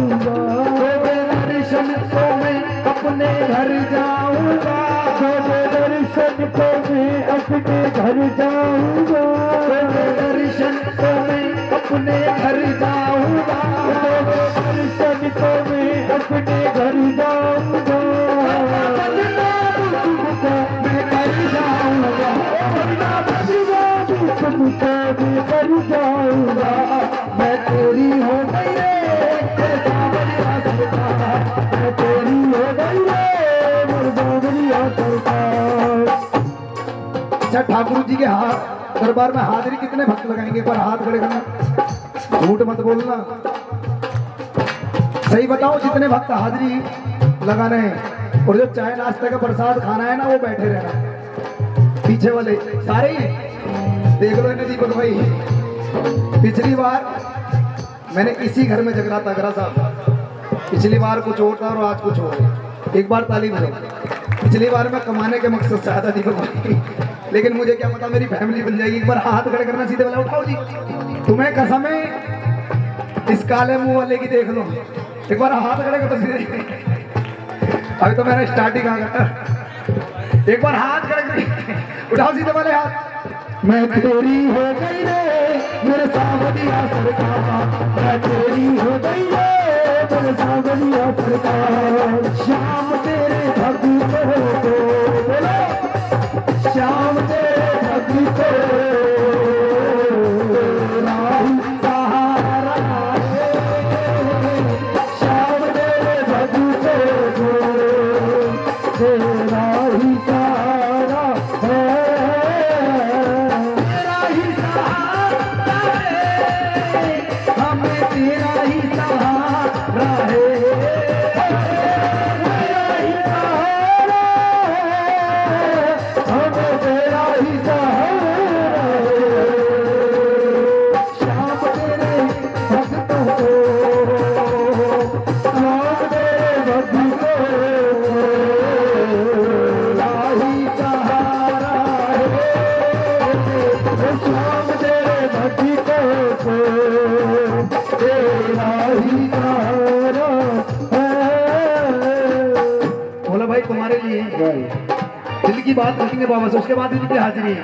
Speaker 1: जाऊंगा,
Speaker 5: तेरे दर्शन को मैं अपने घर जाऊंगा,
Speaker 1: तेरे दर्शन को मैं अपने घर जाऊंगा,
Speaker 5: तेरे दर्शन को मैं अपने घर जाऊंगा,
Speaker 1: तेरे दर्शन को मैं अपने घर जाऊंगा,
Speaker 5: तुमको मैं कर जाऊंगा,
Speaker 1: तुमको मैं कर जाऊंगा,
Speaker 5: मैं तेरी हो गई रे तेरे सावरिया सरकार,
Speaker 1: मैं तेरी हो गई रे मोर बाबरिया सरकार।
Speaker 5: अच्छा ठाकुर जी के हाथ दरबार में हाजिरी कितने भक्त लगाएंगे? पर हाथ खड़े करना, झूठ मत बोलना, सही बताओ जितने भक्त हाजिरी लगाने हैं। और जो चाय नाश्ते का प्रसाद खाना है ना वो बैठे रहना, पीछे वाले सारे ही देख लो इन्हें। दीपक भाई पिछली बार मैंने इसी घर में जगराता करा साहब, पिछली बार कुछ और था और आज कुछ और। एक बार ताली बजाओ। पिछली बार मैं कमाने के मकसद से आया था दीपक भाई, लेकिन मुझे क्या पता मेरी फैमिली बन जाएगी। एक बार हाथ खड़े करना, सीधे वाला उठाओ जी, तुम्हें कसम है इस काले मुंह वाले की देख लो, एक बार हाथ खड़े कर तो सीधे। अभी तो मैंने स्टार्टिंग आ गया, एक बार हाथ खड़े कर उठाओ सीधे वाले हाथ।
Speaker 1: मैं तेरी हो गई रे मेरे सावरिया सरकार, मैं तेरी हो गई रे मेरे सावरिया सरकार। श्याम तेरे भक्तों को बोलो, श्याम तेरे भक्तों तेरा ही सहारा है, श्याम तेरे भक्तों को तेरा ही सहारा है,
Speaker 5: हमें तेरा ही सहारा है,
Speaker 1: हमें तेरा ही सहारा है। श्याम तेरे भक्तों को, श्याम तेरे भक्तों को तेरा ही सहारा है, श्याम तेरे भक्तों को तेरा ही सहारा है।
Speaker 5: बोला भाई तुम्हारे लिए दिल की बात रखेंगे बाबा से, उसके बाद इनकी हाजिरी है।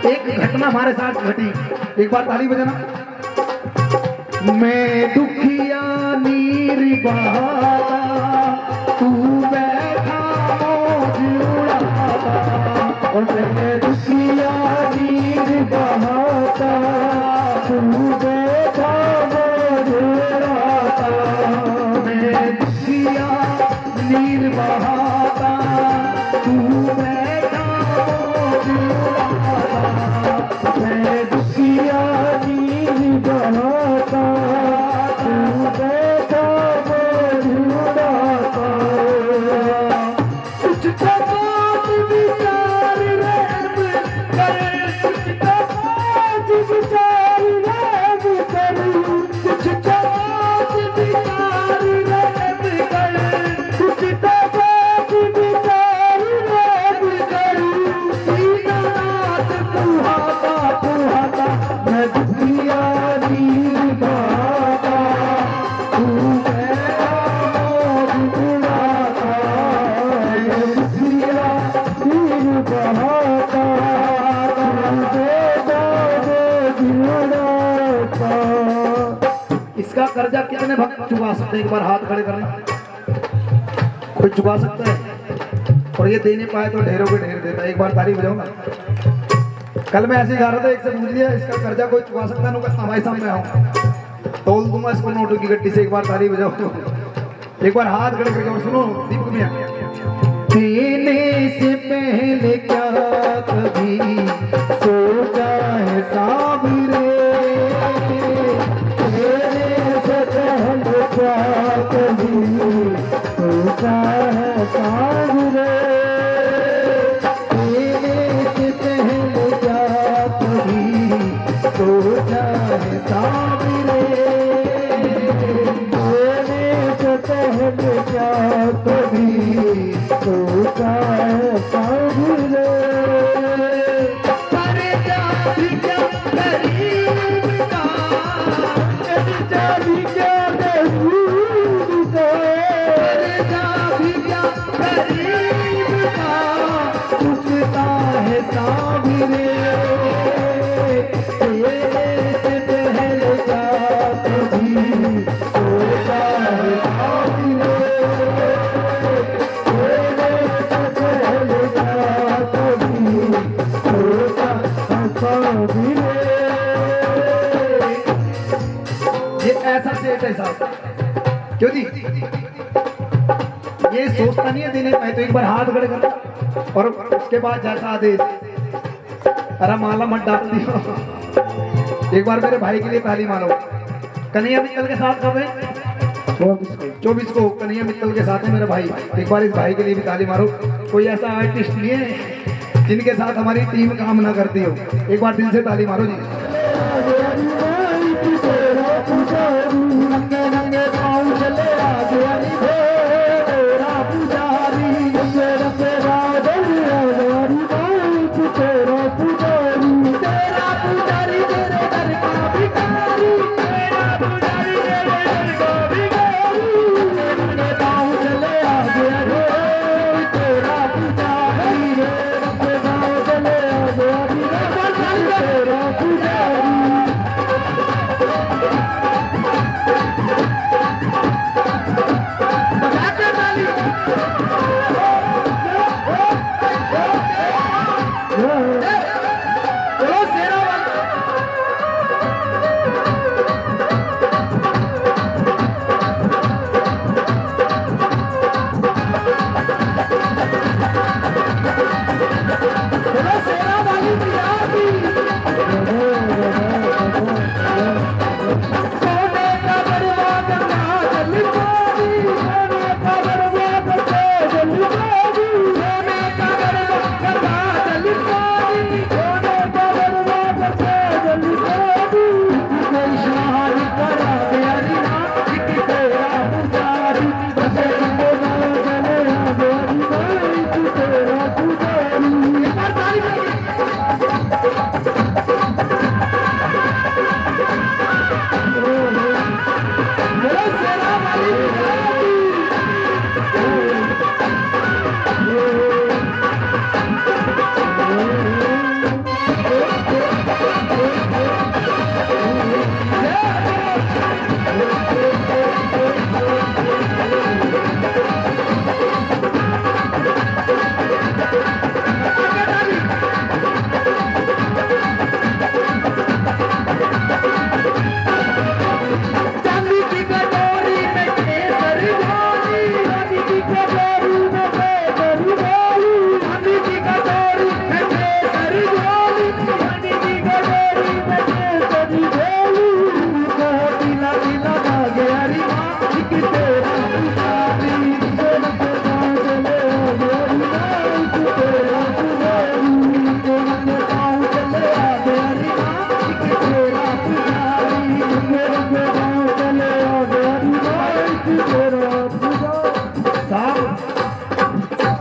Speaker 5: एक घटना हमारे साथ घटी, एक बार ताली बजाना।
Speaker 1: मैं दुखिया नीर बहाता, तू बैठा मौज उड़ाता, और मैं दुखिया नीर बहाता, तू बैठा मौज उड़ाता, मैं दुखिया नीर बहाता, तू बैठा मौज उड़ाता, मैं दुखिया नीर बहाता, तू बैठा मौज उड़ाता। कुछ तो बात विचार रहम कर, कुछ तो बात विचार रहम कर, कुछ तो बात विचार रहम कर, कुछ तो बात विचार रहम कर। दीनानाथ पुहाता पुहाता, मैं दुखिया नीर बहाता, तू बैठा मौज उड़ाता, मैं दुखिया नीर बहाता, तू बैठा मौज उड़ाता।
Speaker 5: इसका कर्जा कितने भक्त चुका सकते हैं? एक बार हाथ खड़े करना, कोई चुका सकता है? और ये देने पाए तो ढेरों के ढेर देता है। एक बार ताली बजाओ ना। कल मैं ऐसे ही गा रहा था, एक से पूछ लिया इसका कर्जा कोई चुका सकता है? हमारे सामने आओ, तोल दूंगा इसको नोटों की गड्डी से। एक बार ताली बजाओ, एक बार हाथ खड़े करके। और सुनो दीपक मियां,
Speaker 1: देने से पहले क्या कभी सोचा है साबरे, देने से पहले क्या कभी सोचा है साबरे, देने से पहले क्या कभी सोचा है साबरे, देने से पहले क्या कभी सोचा है साबरे। पर जाति क्या गरीब का, जाति क्या गरीब
Speaker 5: क्यों जी? ये सोचता नहीं है देने पाए तो एक बार हाथ खड़े कर और उसके बाद जैसा आदेश। अरे माला मत डाल दियो। एक बार मेरे भाई के लिए ताली मारो। कन्हैया मित्तल के साथ कब है? 24 को कन्हैया मित्तल के साथ है मेरा भाई। एक बार इस भाई के लिए भी ताली मारो। कोई ऐसा आर्टिस्ट नहीं है जिनके साथ हमारी टीम काम ना करती हो। एक बार दिल से ताली मारो जी।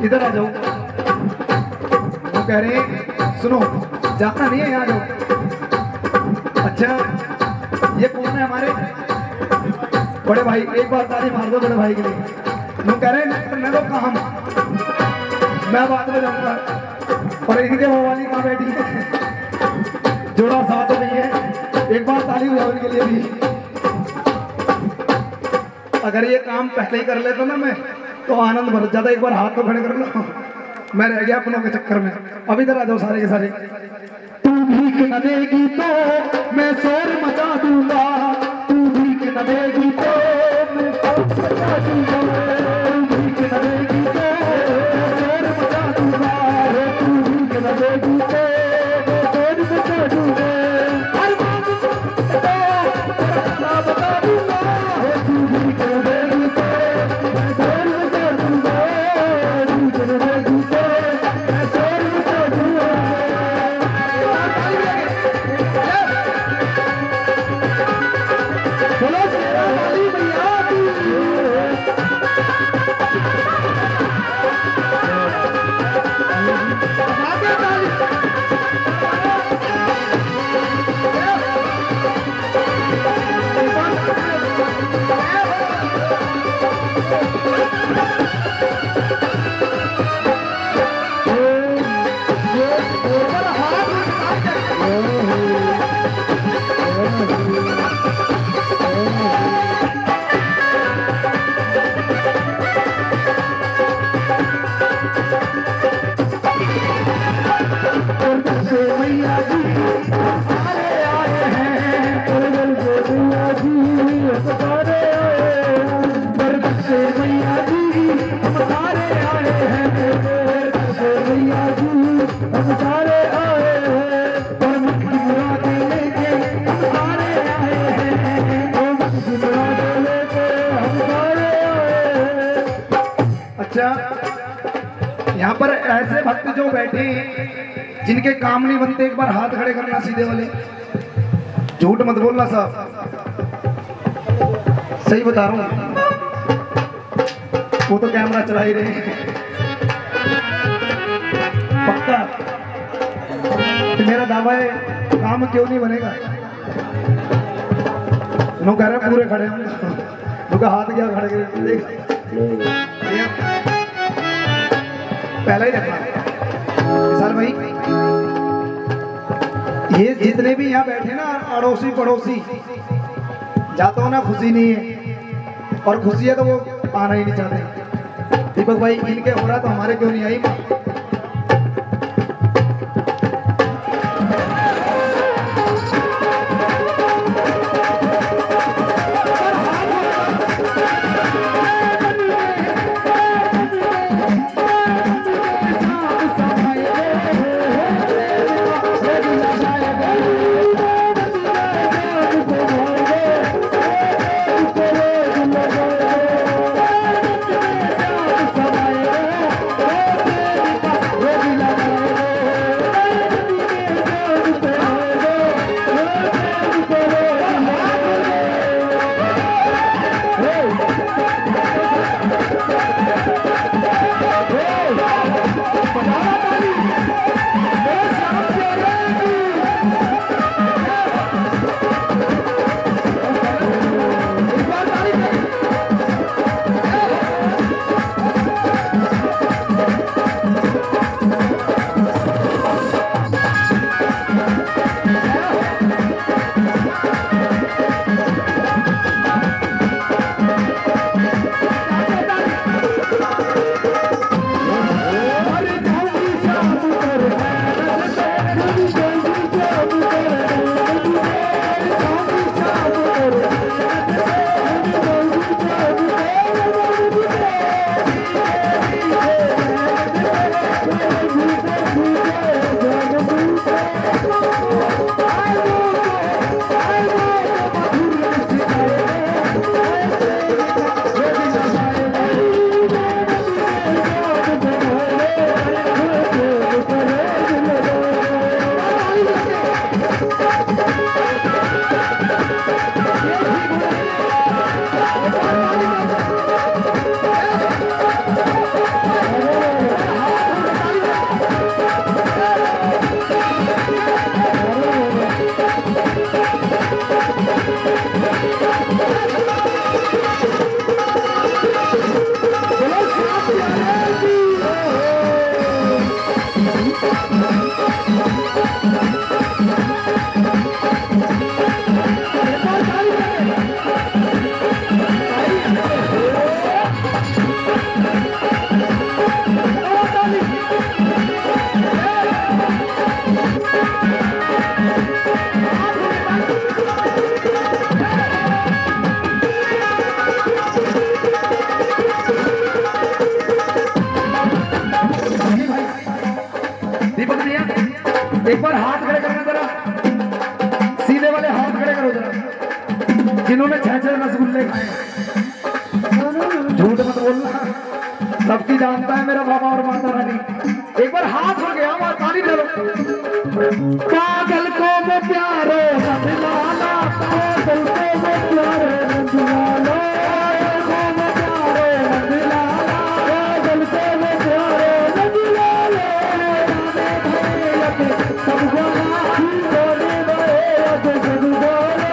Speaker 5: इधर आ जाओ। वो कह रहे हैं सुनो जाना नहीं है, यहाँ जाओ। अच्छा ये कौन है हमारे बड़े भाई? एक बार ताली मार दो बड़े भाई के लिए। वो कह रहे हैं मैं तो काम मैं बाद में जाऊंगा। और इनके वो वाली कहाँ बैठी है? जोड़ा साथ नहीं है। एक बार ताली बजाओ इनके लिए भी। अगर ये काम पहले ही कर लेता ना मैं तो आनंद भर जाता। एक बार हाथ तो खड़े कर लो। मैं रह गया अपनों के चक्कर में। अब इधर आ जाओ सारे के सारे। तू भीख न देगी तो मैं शोर मचा दूंगा। तू भीख न देगी तो मैं शोर मचा दूंगा। तू भीख न देगी तो मैं शोर मचा दूंगा। तू भीख न देगी तो मैं शोर मचा दूंगा। हर बात बता दूंगा। तू भीख न देगी तो मैं शोर मचा दूंगा। भीख न देगी तो मैं शोर मचा दूंगा। बोलो शेरा वाली मैया की। अच्छा, यहाँ पर ऐसे भक्त जो बैठे हैं जिनके काम नहीं बनते, एक बार हाथ खड़े करना सीधे वाले। झूठ मत बोलना साहब, सही बता रहा हूँ। वो तो कैमरा चला ही रहे हैं। पक्का कि मेरा दावा है, काम क्यों नहीं बनेगा। नो कह रहे पूरे खड़े हैं, उनका हाथ क्या खड़े कर देख, पहले ही रखा विशाल भाई। ये जितने भी यहाँ बैठे ना अड़ोसी पड़ोसी, जाता हो ना खुशी नहीं है, और खुशी है तो वो आना ही नहीं चाहते। दीपक भाई इनके हो रहा तो हमारे क्यों नहीं आई माँ। एक बार हाथ खड़े करना जरा, सीधे वाले हाथ खड़े करो जरा, जिन्होंने 6-6 रसगुल्ले खाए। झूठ मत बोलना, सबकी जानता है मेरा बाबा और माता रानी। एक बार हाथ हो गया, वहां ताली चलो। पागल को वो प्यारो रंगलाला, पागल को वो प्यारो रंगलाला, पागल को वो प्यारो रंगलाला, सब गोला बोले बोले सब गोले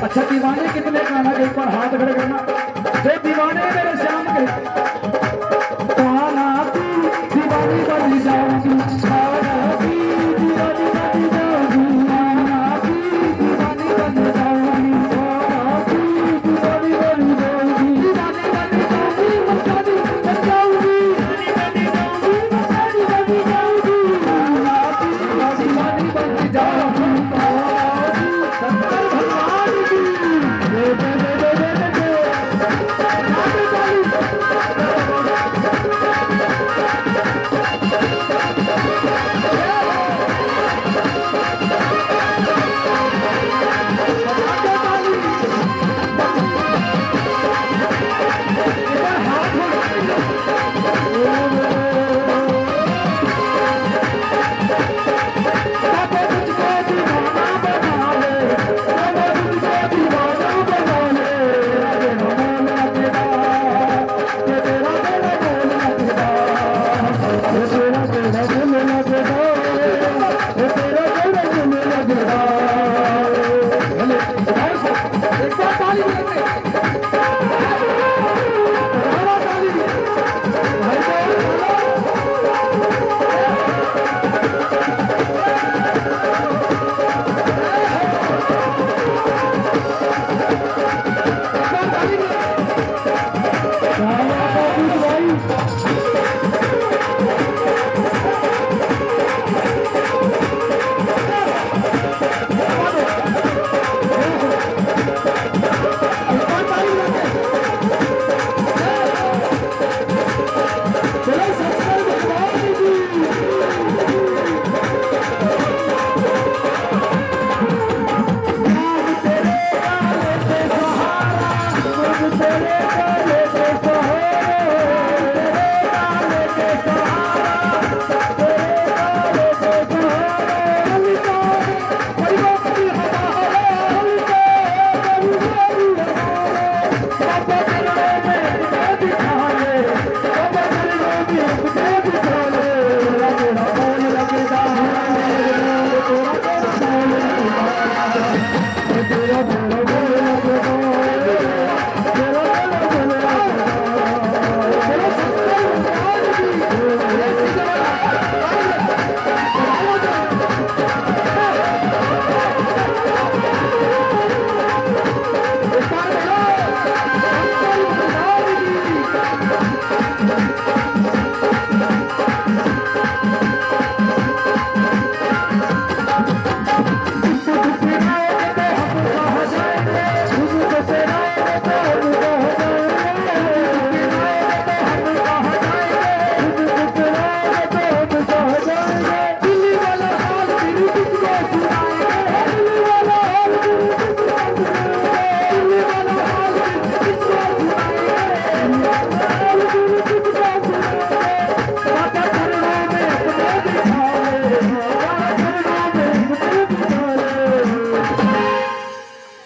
Speaker 5: अच्छा, दीवाने कितने गाना के ऊपर हाथ खड़े करना, जो दीवाने मेरे श्याम के। गाना की दीवानी बन जाऊंगी, गाना की दीवानी बन जाऊंगी, गाना की दीवानी बन जाऊंगी, गाना की दीवानी बन जाऊंगी, दीवानी बन जाऊंगी, मस्तानी बन जाऊंगी, दीवानी बन जाऊंगी, गाना की दीवानी बन जाऊंगी। शंकर भगवान की जय जय जय जय जय जय।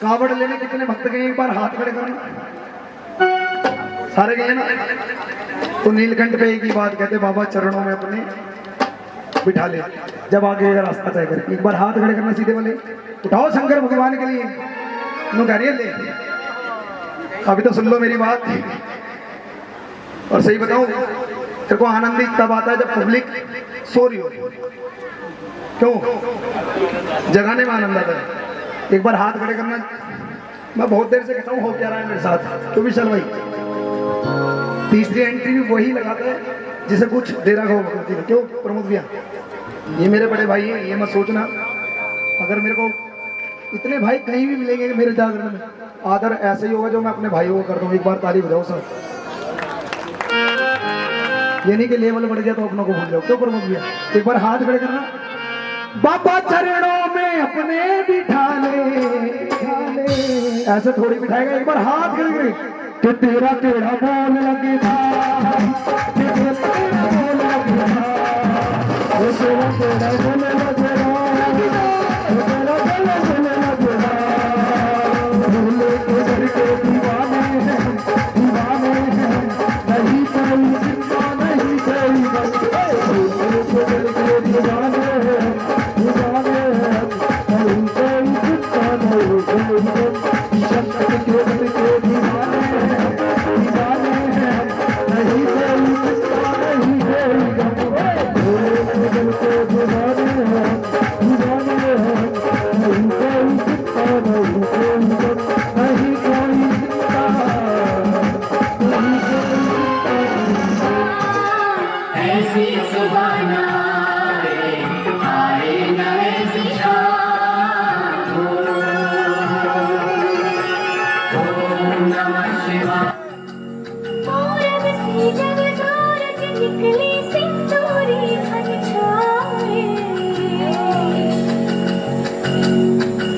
Speaker 5: कावड़ लेने कितने भक्त गए एक बार हाथ खड़े करें। सारे गए ना। तो नीलकंठ पे एक ही बात कहते बाबा चरणों में अपने बिठा ले। जब आगे का रास्ता तय कर एक बार हाथ खड़े करना सीधे वाले उठाओ शंकर भगवान के लिए नो करिए ले। अभी तो सुन लो मेरी बात और सही बताऊं तेरे को आनंद ही तब आता है जब पब्लिक सो रही हो। क्यों जगाने में आनंद आता है। एक बार हाथ खड़े करना। मैं बहुत देर से कहता हूँ हो क्या रहा है मेरे साथ तो विशाल भाई। तीसरी एंट्री भी वही लगाता है जिसे कुछ देर हो करती है। क्यों प्रमोद भैया ये मेरे बड़े भाई हैं। ये मत सोचना अगर मेरे को इतने भाई कहीं भी मिलेंगे मेरे जागरण में आदर ऐसे ही होगा जो मैं अपने भाइयों को करता हूँ। एक बार ताली बजाओ सर। ये नहीं कि लेवल बढ़ गया तो अपनों को भूल जाओ। क्यों प्रमोद भैया एक बार हाथ खड़े करना। बाबा चरणों में अपने बिठा ले ऐसे थोड़ी बिठाएगा। एक बार हाथ खड़े करे कि तेरा तेरा बोल लगे था कि तेरा तेरा बोल लगे था वो तेरा तेरा बोल लगे था वो तेरा तेरा बोल लगे था भूले के डर के दीवाने हैं नहीं कोई चिंता नहीं कोई गम भूले के डर के दीवाने हैं नहीं कोई चिंता नहीं कोई गम शक्ति के डर के दीवाने हैं नहीं कोई चिंता नहीं कोई गम भूले के डर के दीवाने हैं नहीं कोई चिंता नहीं कोई गम नहीं कोई चिंता नहीं कोई
Speaker 2: ऐसी सुबाना आए न ऐसी शाम ओम नमः शिवाय। पूरब से जब सूरज निकले सिंदूरी घन छाए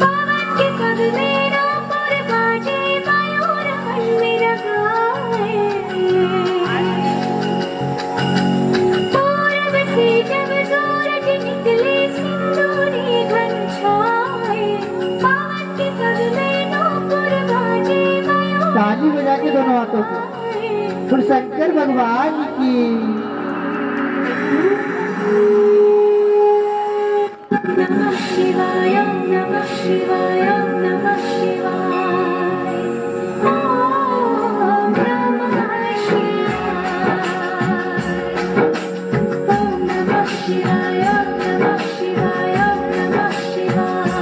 Speaker 2: पवन के पग में नूपुर बाजे मयूर मन में लगाए। पूरब से जब सूरज निकले सिंदूरी घन छाए पवन के पग में नूपुर बाजे मयूर
Speaker 1: ताली बजा के दोनों हाथों को फिर शंकर भगवान की
Speaker 2: नमः शिवाय नमः शिवाय नमः शिवाय ओम नमः शिवाय ओम नमः शिवाय नमः शिवाय नमः शिवाय ओम नमः शिवाय।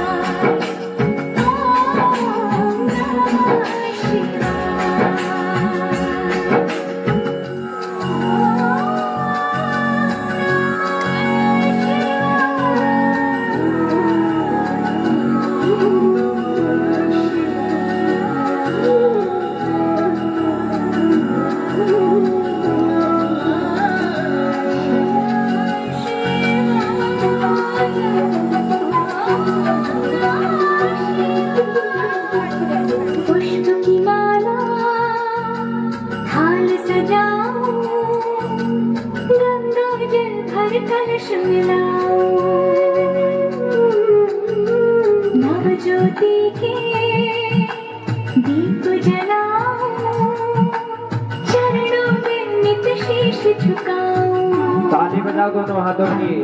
Speaker 2: कलश मिलाऊं नव ज्योति के दीप जलाऊं चरणों में नित शीश झुकाऊं
Speaker 1: ताली बजाओ दोनों हाथों की।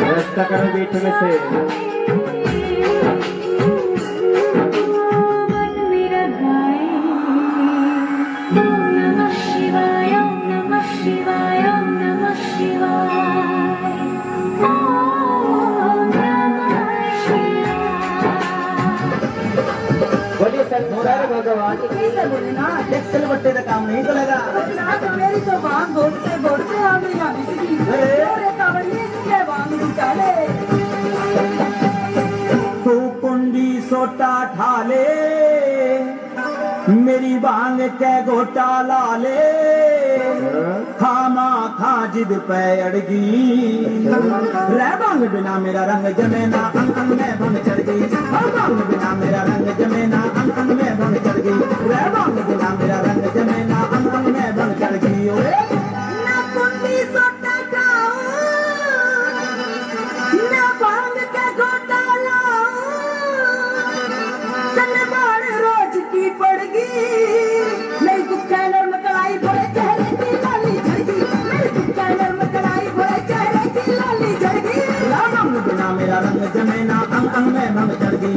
Speaker 1: व्यवस्था करो बीच में से।
Speaker 2: मन मेरा गाए ओम नमः शिवाय ओम नमः शिवाय ओम नमः शिवाय ओम नमः शिवाय।
Speaker 1: बोलिए शंकर भगवान की।
Speaker 3: कैसे बोले ना एक्सल बट्टे का काम नहीं चलेगा।
Speaker 6: ना तो मेरी तो बांग घोटते आ गई अभी की। अरे कावड़िए के बांग निकाले।
Speaker 3: तू कुंडी सोटा ठाले मेरी बांग के गोटा लाले खामा खा जिद पे अड़गी रह बांग बिना मेरा रंग जमेना अंग अंग में भंग चढ़ गई बांग बिना मेरा रंग जमेना अंग अंग में भंग चढ़ गई रह बांग बिना मेरा रंग जमेना अंग अंग में भंग चढ़ गई
Speaker 6: ना कुंडी सोटा खाओ ना बांग के गोटा लाओ तन बाण रोज की पड़गी नहीं तू कैलर में कलाई भरे चेहरे की लाली झड़गी नहीं तू कैलर में कलाई भरे चेहरे की लाली झड़गी
Speaker 3: बांग बिना मेरा रंग जमेना अंग अंग में भंग चढ़ गई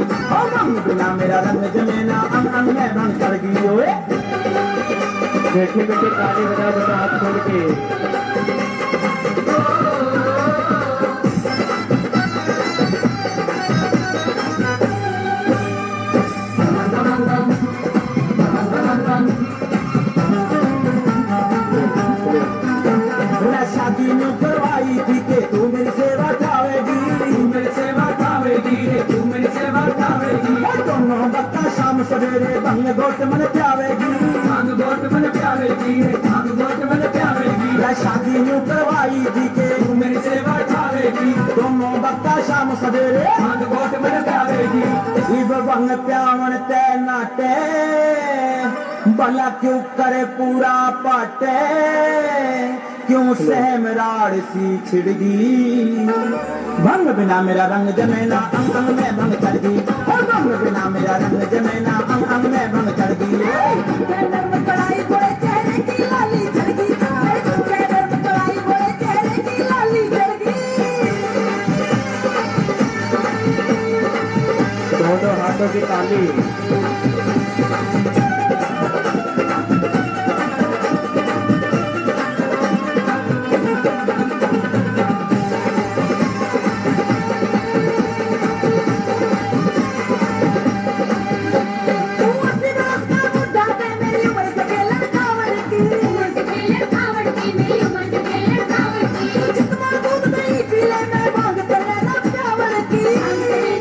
Speaker 3: बांग बिना मेरा रंग जमेना अंग अंग में भंग चढ़ गई ओए
Speaker 1: मीठी मीठी ताली बजाओ दोनों हाथ खोल के।
Speaker 3: शादी में करवाई थी कि तू मेरी सेवा खावेगी तू मेरी सेवा खावेगी तू मेरी सेवा खावेगी दोनों बक्का शाम सवेरे भंग गोट मन प्यावेगी भंग गोट मन प्यावेगी भंग गोट मन प्यावेगी शादी में करवाई थी कि तू मेरी सेवा खावेगी दोनों बक्का शाम सवेरे भंग गोट मन प्यावेगी इब भंग प्यावन ते नाटे भला क्यों करे पूरा पाटे क्यों सहम राड़ सी छिड़गी भंग बिना मेरा रंग जमेना अंग अंग में भंग चढ़ गई भंग बिना मेरा रंग जमेना अंग अंग में भंग चढ़ गई
Speaker 6: कैलर में कलाई भरे चेहरे की लाली झड़गी नहीं तू कैलर में कलाई भरे चेहरे की लाली झड़गी
Speaker 1: दोनों हाथों की ताली।
Speaker 6: तू अपनी बरस का बुढ़ा है मेरी उम्र के खेलर कावड़ की
Speaker 2: मेरी उम्र के खेलर कावड़ की
Speaker 6: तू जितना दूध नहीं पी ले मैं भांग तेरे ना प्यावड़ की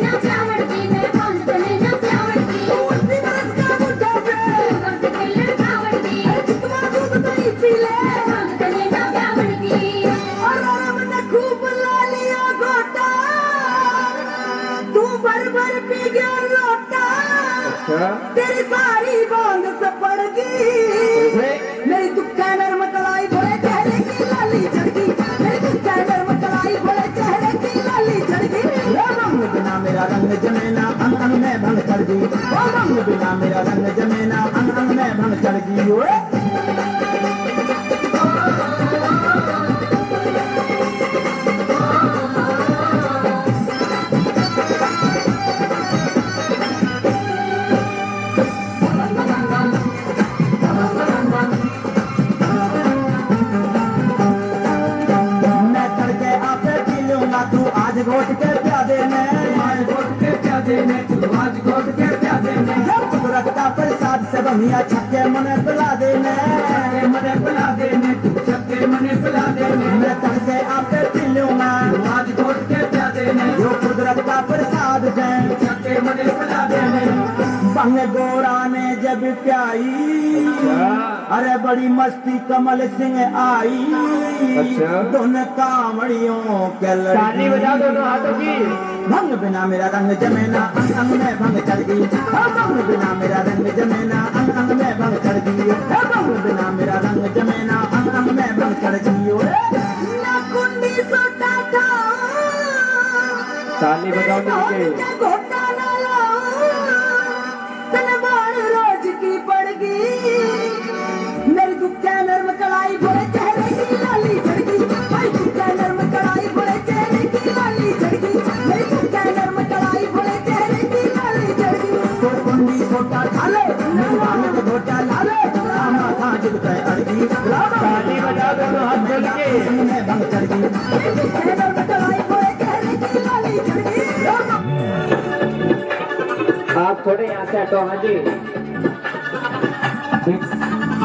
Speaker 2: ना प्यावड़ की मैं भांग तले ना प्यावड़ की
Speaker 6: तू अपनी बरस का बुढ़ा है
Speaker 2: उम्र के खेलर कावड़ की
Speaker 6: जितना दूध नहीं पी ले
Speaker 2: भांग तले ना प्यावड़ की
Speaker 6: और आराम ने खूब ला लिया गोटा तू भर भर पी गया लोटा
Speaker 1: अच्छा
Speaker 6: तेरी सारी बांग सपड़ गई मेरी तू कैनर में कलाई भरे चेहरे की लाली झड़गी मेरी तू कैनर में कलाई भरे चेहरे की लाली झड़गी
Speaker 3: भंग बिना मेरा रंग जमेना अंग अंग में भंग चढ़ गई भंग बिना मेरा रंग जमेना अंग अंग में भंग चढ़ गई ओए मैं तड़के आपे पी लूंगा तू आज घोट के प्यादे में आज घोट के प्यादे में तू आज घोट के प्यादे में कुदरत का प्रसाद से बनिया छक्के मने पिला देने मने पिला देने तू छक्के मने पिला देने मैं तड़के आपे पी लूंगा आज घोट के प्यादे में जो कुदरत का प्रसाद है छक्के मने पिला देने बंग गोरा ने जब प्याई अरे बड़ी मस्ती कमल सिंह आई
Speaker 1: अच्छा।
Speaker 3: दोनों कामड़ियों के
Speaker 1: ताली बजाओ दोनों हाथों की।
Speaker 3: भंग बिना मेरा रंग जमेना अंग अंग में भंग चढ़ गई भंग बिना मेरा रंग जमेना अंग अंग में भंग चढ़ गई भंग बिना मेरा रंग
Speaker 5: बजाओ
Speaker 6: मेरे
Speaker 5: मिलके।
Speaker 6: तो घोटाला तलवार रोज की पड़गी मेरी दुक्का नर्म कलाई बोले चेहरे की लाली झड़की मेरी दुक्का नर्म कलाई बोले चेहरे की लाली झड़की मेरी दुक्का नर्म कलाई बोले चेहरे की लाली झड़की
Speaker 1: तो कुंडी छोटा डाले निर्वाण को छोटा लाले रामा था जिसके अड़गी
Speaker 5: ताली बजाओ दोनों हाथ खोल के।
Speaker 1: मैं भंग चढ़गी
Speaker 6: मेरी दुक्का नर्म कलाई बोले चेहरे की लाली झड़की
Speaker 5: आप थोड़े यहाँ से हटो। हाँ जी,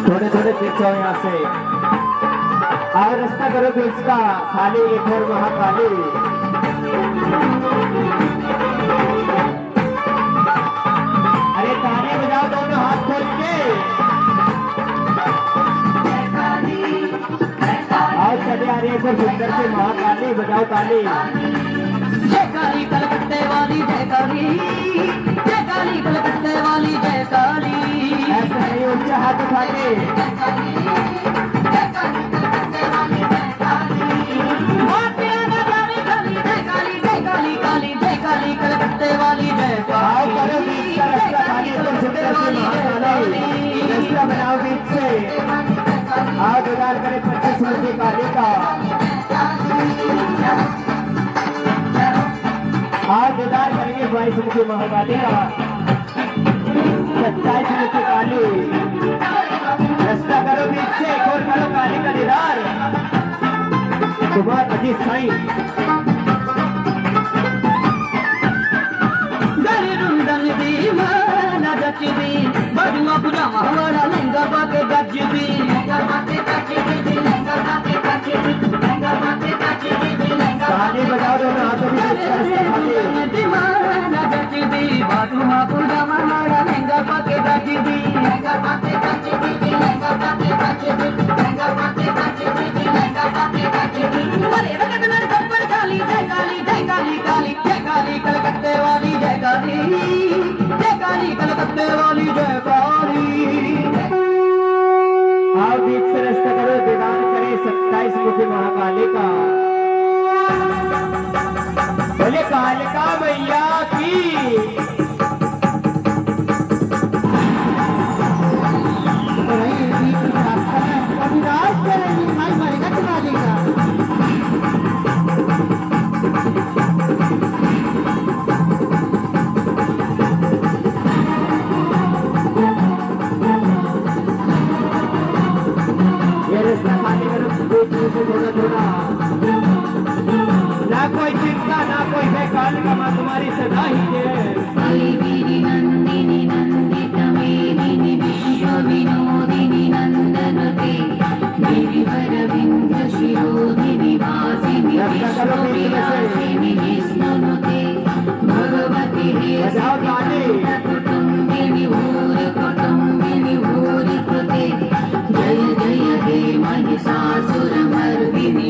Speaker 5: थोड़े थोड़े पीछे हो यहाँ से। और रास्ता करो तो इसका खाली एक और वहाँ खाली। अरे ताली बजाओ दोनों हाथ खोल के। आओ चले आ रही है एक और सुंदर से महाकाली, बजाओ ताली।
Speaker 6: जयकाली कलकत्ते वाली जयकाली जयकाली कलकत्ते वाली जयकाली
Speaker 5: ऐसे नहीं, ऊंचे हाथ उठा के।
Speaker 6: कलकत्ते वाली
Speaker 5: आओ करो बीच का रास्ता खाली, एकदम सुंदर से महाकाली रास्ता बनाओ बीच से। आओ जुगाड़ करे 25 रुपये काली का। आज जुगाड़ करेंगे 22 रुपये महाकाली का, 27 रुपये काली। रास्ता करो बीच से, एक और करो काली का दीदार। कुमार अजीत साईं
Speaker 6: बड़ुआ बुरा हमारा लहंगा बाके गजबी
Speaker 5: ताली बजाओ दोनों हाथों में बीच का रास्ता खाली।
Speaker 6: बड़ुआ बुरा हमारा लहंगा बाके गजबी अरे रगत मेरे कपड़ काली जय काली जय काली काली जय काली कलकत्ते वाली जय काली जय काली कलकत्ते वाली जय काली
Speaker 5: आओ बीच से रास्ता करो, दीदार करे 27 रुपये महाकाली का। बोले कालिका मैया की। ये रास्ता खाली करो बीच में से थोड़ा थोड़ा। ना कोई चिंता ना कोई बेकार का, माँ तुम्हारी सदा ही है।
Speaker 2: नंदिनी नंदितमेदिनी विश्वविनोदिनी नन्दनुते गिरिवरविन्द शिरोधिनि वासिनि विश्वविलासिनि विष्णुनुते भगवति कुटुम्बिनि भूरि कुटुम्बिनि भूरि कृते जय जय हे महिषासुरमर्दिनि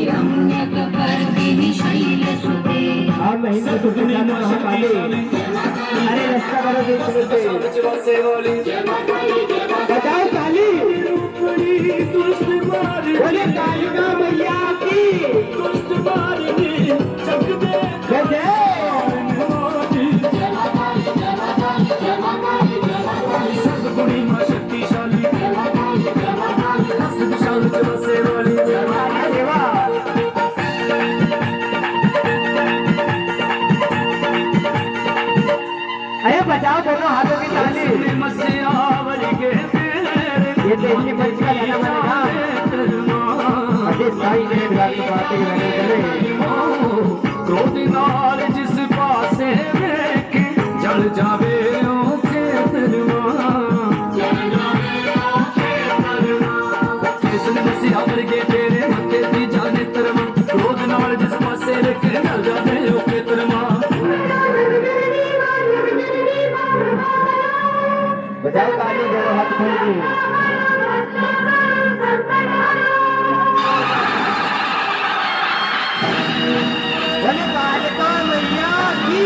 Speaker 2: रम्यकपर्दिनि शैलसुते।
Speaker 5: और महेंद्र सुखनी महाकाली। अरे रास्ता करो बीच में से। बजाओ ताली। बोले कालिका मैया की। जय जय। अरे वाह। अरे बजाओ दोनों हाथों की ताली। ये देशी पंच का गाना बनेगा। अजीत साईं ने विराट की बातें गाने चले।
Speaker 4: जिस पासे जल जावे ओके वर्गे तेरे मत्थे दी जाने तरमा क्रोध नाल जिस पासे रखे जल जावे ओके तरमा।
Speaker 5: बजाओ ताली दोनों हाथ खोल के। बोले कालिका मैया की।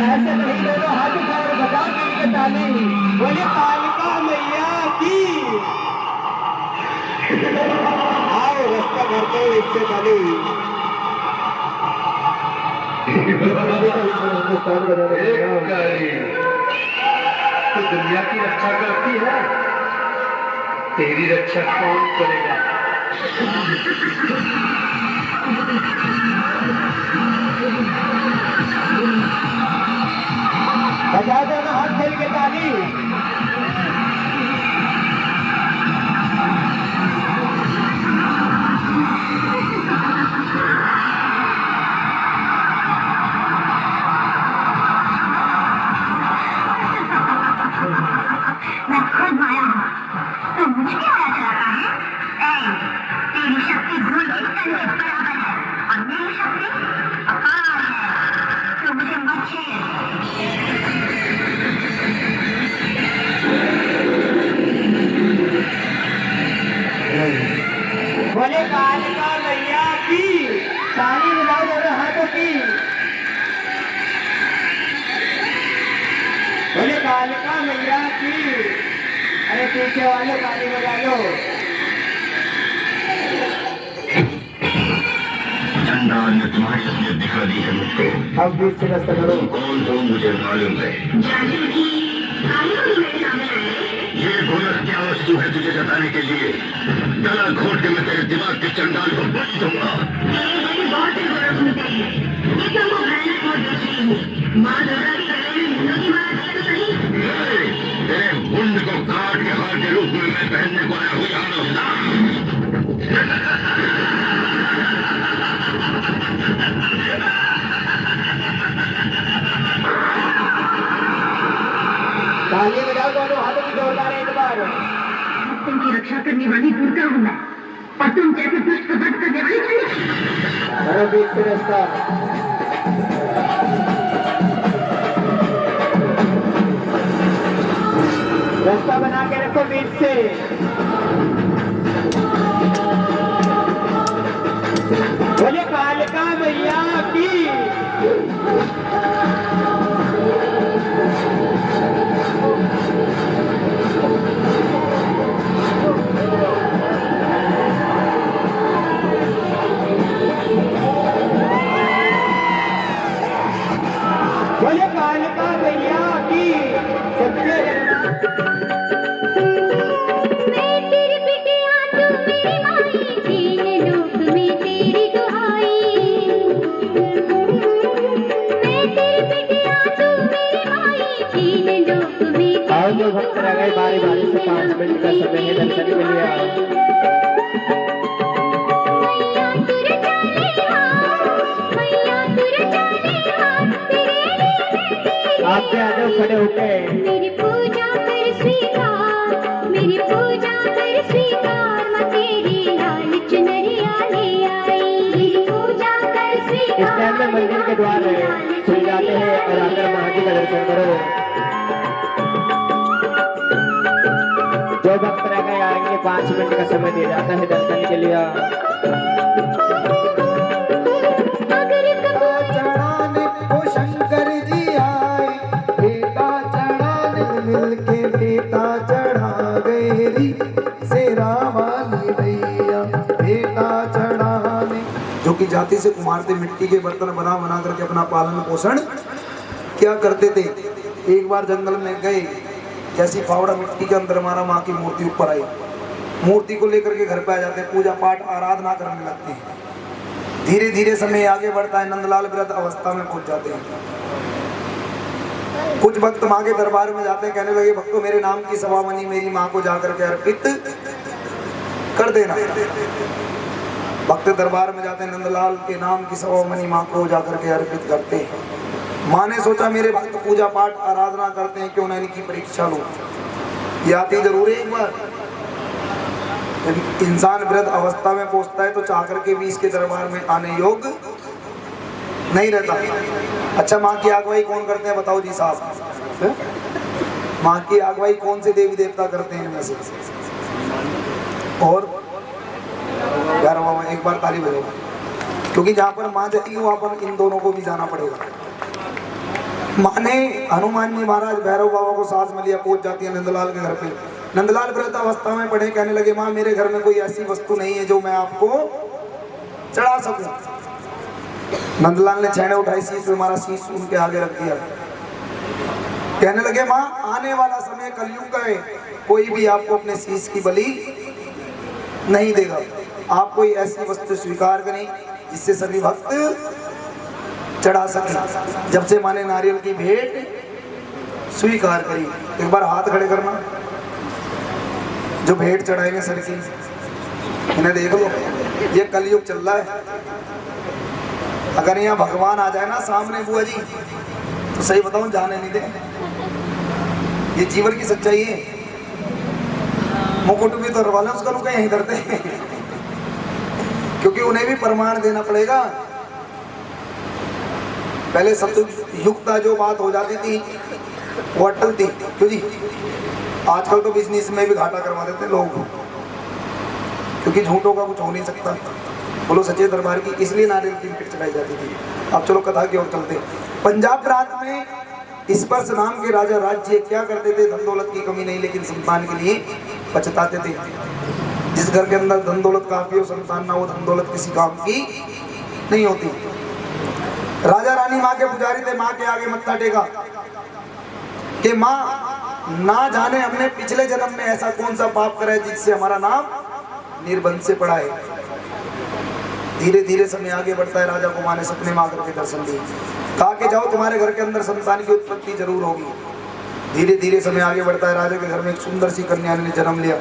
Speaker 1: ऐसे नहीं दोनों हाथ उठाओ और बजाओ मिल के ताली। बोले कालिका मैया की। आओ रास्ता भरते हुए इससे ताली।
Speaker 7: तो दुनिया की रक्षा करती है, तेरी रक्षा कौन करेगा?
Speaker 1: बजा दोनों हाथ खेल के ताली।
Speaker 2: मैं खुद माया हूँ, तो मुझे भी माया चलाता है? तेरी शक्ति धूल के कण के बराबर है और मेरी शक्ति अपार है, तो मुझे मत छेड़।
Speaker 1: बोले कालिका मैया की। ताली बजाओ दोनों हाथों की। बोले कालिका मैया की। अरे पीछे वाले ताली बजा लो।
Speaker 8: चंडाल ने तुम्हारी असलियत दिखा दी है मुझको।
Speaker 1: अब बीच से रास्ता करो।
Speaker 8: कौन हो मुझे मालूम है। ये गोलक क्या वस्तु है तुझे जताने के लिए? गला घोट के मैं तेरे दिमाग के चंडाल को बच दूंगा।
Speaker 2: बहुत से गोलक होते हैं, ये तो वो भयानक और दूसरी हूँ। माँ दुर्गा के गले में हिंदू की माला है तो सही।
Speaker 8: तेरे मुंड को काट के हार के रूप में मैं पहनने को आया हूँ यहाँ।
Speaker 1: ताली बजाओ दोनों हाथों की जोरदार एक बार।
Speaker 2: भक्तों की रक्षा करने वाली दुर्गा हूँ मैं, और तुम जैसे दुष्ट को वध करने वाली चंडी।
Speaker 1: करो बीच से रास्ता। रास्ता बना के रखो बीच से। बोले कालिका मैया की। बोले कालिका मैया की। सबसे
Speaker 2: मैं तेरी बिटिया तू मेरी माई, तीन लोक में तेरी दुहाई। मैं तेरी बिटिया तू मेरी माई, तीन लोक में
Speaker 1: आओ जो भक्त रह गए बारी बारी से 5 मिनट का समय है दर्शन के लिए। आओ
Speaker 2: मैया तेरे जाने हाथ, मैया तेरे जाने हाथ, तेरे लिए
Speaker 1: आप भी आ जाओ खड़े होके।
Speaker 2: मेरी पूजा कर स्वीकार, मेरी पूजा कर स्वीकार, मैं तेरी लाल चुनरिया ले आई। मेरी पूजा कर
Speaker 1: इस
Speaker 2: स्वीकार,
Speaker 1: टाइम में मंदिर के द्वार खुल जाते हैं और आकर महाजी का दर्शन करो। जो भक्त रह गए आएंगे 5 मिनट का समय दिया जाता है दर्शन के लिए।
Speaker 5: चढ़ाने ओ शंकर जी आए, बेटा चढ़ाने मिलके बेटा चढ़ा गए री, शेरा वाली भैया बेटा चढ़ाने। जो कि जाति से कुम्हार थे, मिट्टी के बर्तन बना बना करके अपना पालन पोषण क्या करते थे। एक बार जंगल में गए, जैसी फावड़ा मिट्टी के अंदर मारा, माँ की मूर्ति ऊपर आई। मूर्ति को लेकर के घर पे आ जाते हैं, पूजा पाठ आराधना करने लगते हैं। धीरे धीरे समय आगे बढ़ता है, नंदलाल व्रत अवस्था में पहुंच जाते हैं। कुछ भक्त माँ के दरबार में जाते हैं, कहने लगे भक्तों मेरे नाम की सवा मनी मेरी माँ को जाकर के अर्पित कर देना। भक्त दरबार में जाते हैं, नंदलाल के नाम की सवा मनी माँ को जाकर के अर्पित करते हैं। माँ ने सोचा मेरे भक्त पूजा पाठ आराधना करते हैं, क्यों ना इनकी परीक्षा लूं। ये आती जरूर है एक बार। इंसान वृद्ध अवस्था में पहुंचता है तो चाह करके भी इसके दरबार में आने योग्य नहीं रहता। अच्छा, माँ की अगुवाई कौन करते हैं बताओ जी साहब? माँ की अगुवाई कौन से देवी देवता करते हैं इनमें से? और यार बाबा एक बार ताली बजाओ, क्योंकि जहाँ पर माँ जाएगी वहाँ पर इन दोनों को भी जाना पड़ेगा। माँ ने हनुमान जी महाराज भैरव बाबा को साथ में लिया, पहुंच जाती है नंदलाल के घर पे। नंदलाल व्रत अवस्था में पढ़े, कहने लगे माँ मेरे घर में कोई ऐसी वस्तु नहीं है जो मैं आपको चढ़ा सकूं। नंदलाल ने छेड़े उठाई, शीश में मारा, शीश उनके आगे रख दिया। कहने लगे माँ आने वाला समय कलयुग का है, कोई भी आपको अपने शीश की बलि नहीं देगा। आप कोई ऐसी वस्तु स्वीकार करें जिससे सभी भक्त चढ़ा सके। जब से माँ ने नारियल की भेंट स्वीकार करी, एक बार हाथ खड़े करना जो भेंट चढ़ाएंगे सर की, इन्हें देख लो। ये कलयुग चल रहा है। अगर यहाँ भगवान आ जाए ना सामने बुआ जी, तो सही बताऊं जाने नहीं दे। ये जीवन की सच्चाई है। मुकुट भी तो वाले उसका रुका यहीं करते हैं, क्योंकि उन्हें भी प्रमाण देना पड़ेगा। पहले सत्युग युग का जो बात हो जाती थी वो अटल थी, क्यों जी? आजकल तो बिजनेस में भी घाटा करवा देते हैं लोग, क्योंकि झूठों का कुछ हो नहीं सकता। बोलो सच्चे दरबार की, इसलिए नारियल की भेंट चढ़ाई जाती थी। अब चलो कथा की ओर चलते। पंजाब प्रांत में स्पर्श नाम के राजा राज्य क्या करते थे? धन दौलत की कमी नहीं, लेकिन संतान के लिए पछताते थे। जिस घर के अंदर धन दौलत काफी हो, संतान ना हो, धन दौलत किसी काम की नहीं होती। राजा रानी माँ के पुजारी थे, माँ के आगे मत्था टेका कि माँ ना जाने हमने पिछले जन्म में ऐसा कौन सा पाप करा है जिससे हमारा नाम निर्बंध से पड़ा है। धीरे धीरे समय आगे बढ़ता है। राजा को माँ ने सपने में आकर के दर्शन दिए, कहा कि जाओ तुम्हारे घर के अंदर संतान की उत्पत्ति जरूर होगी। धीरे धीरे समय आगे बढ़ता है। राजा के घर में एक सुंदर सी कन्या ने जन्म लिया।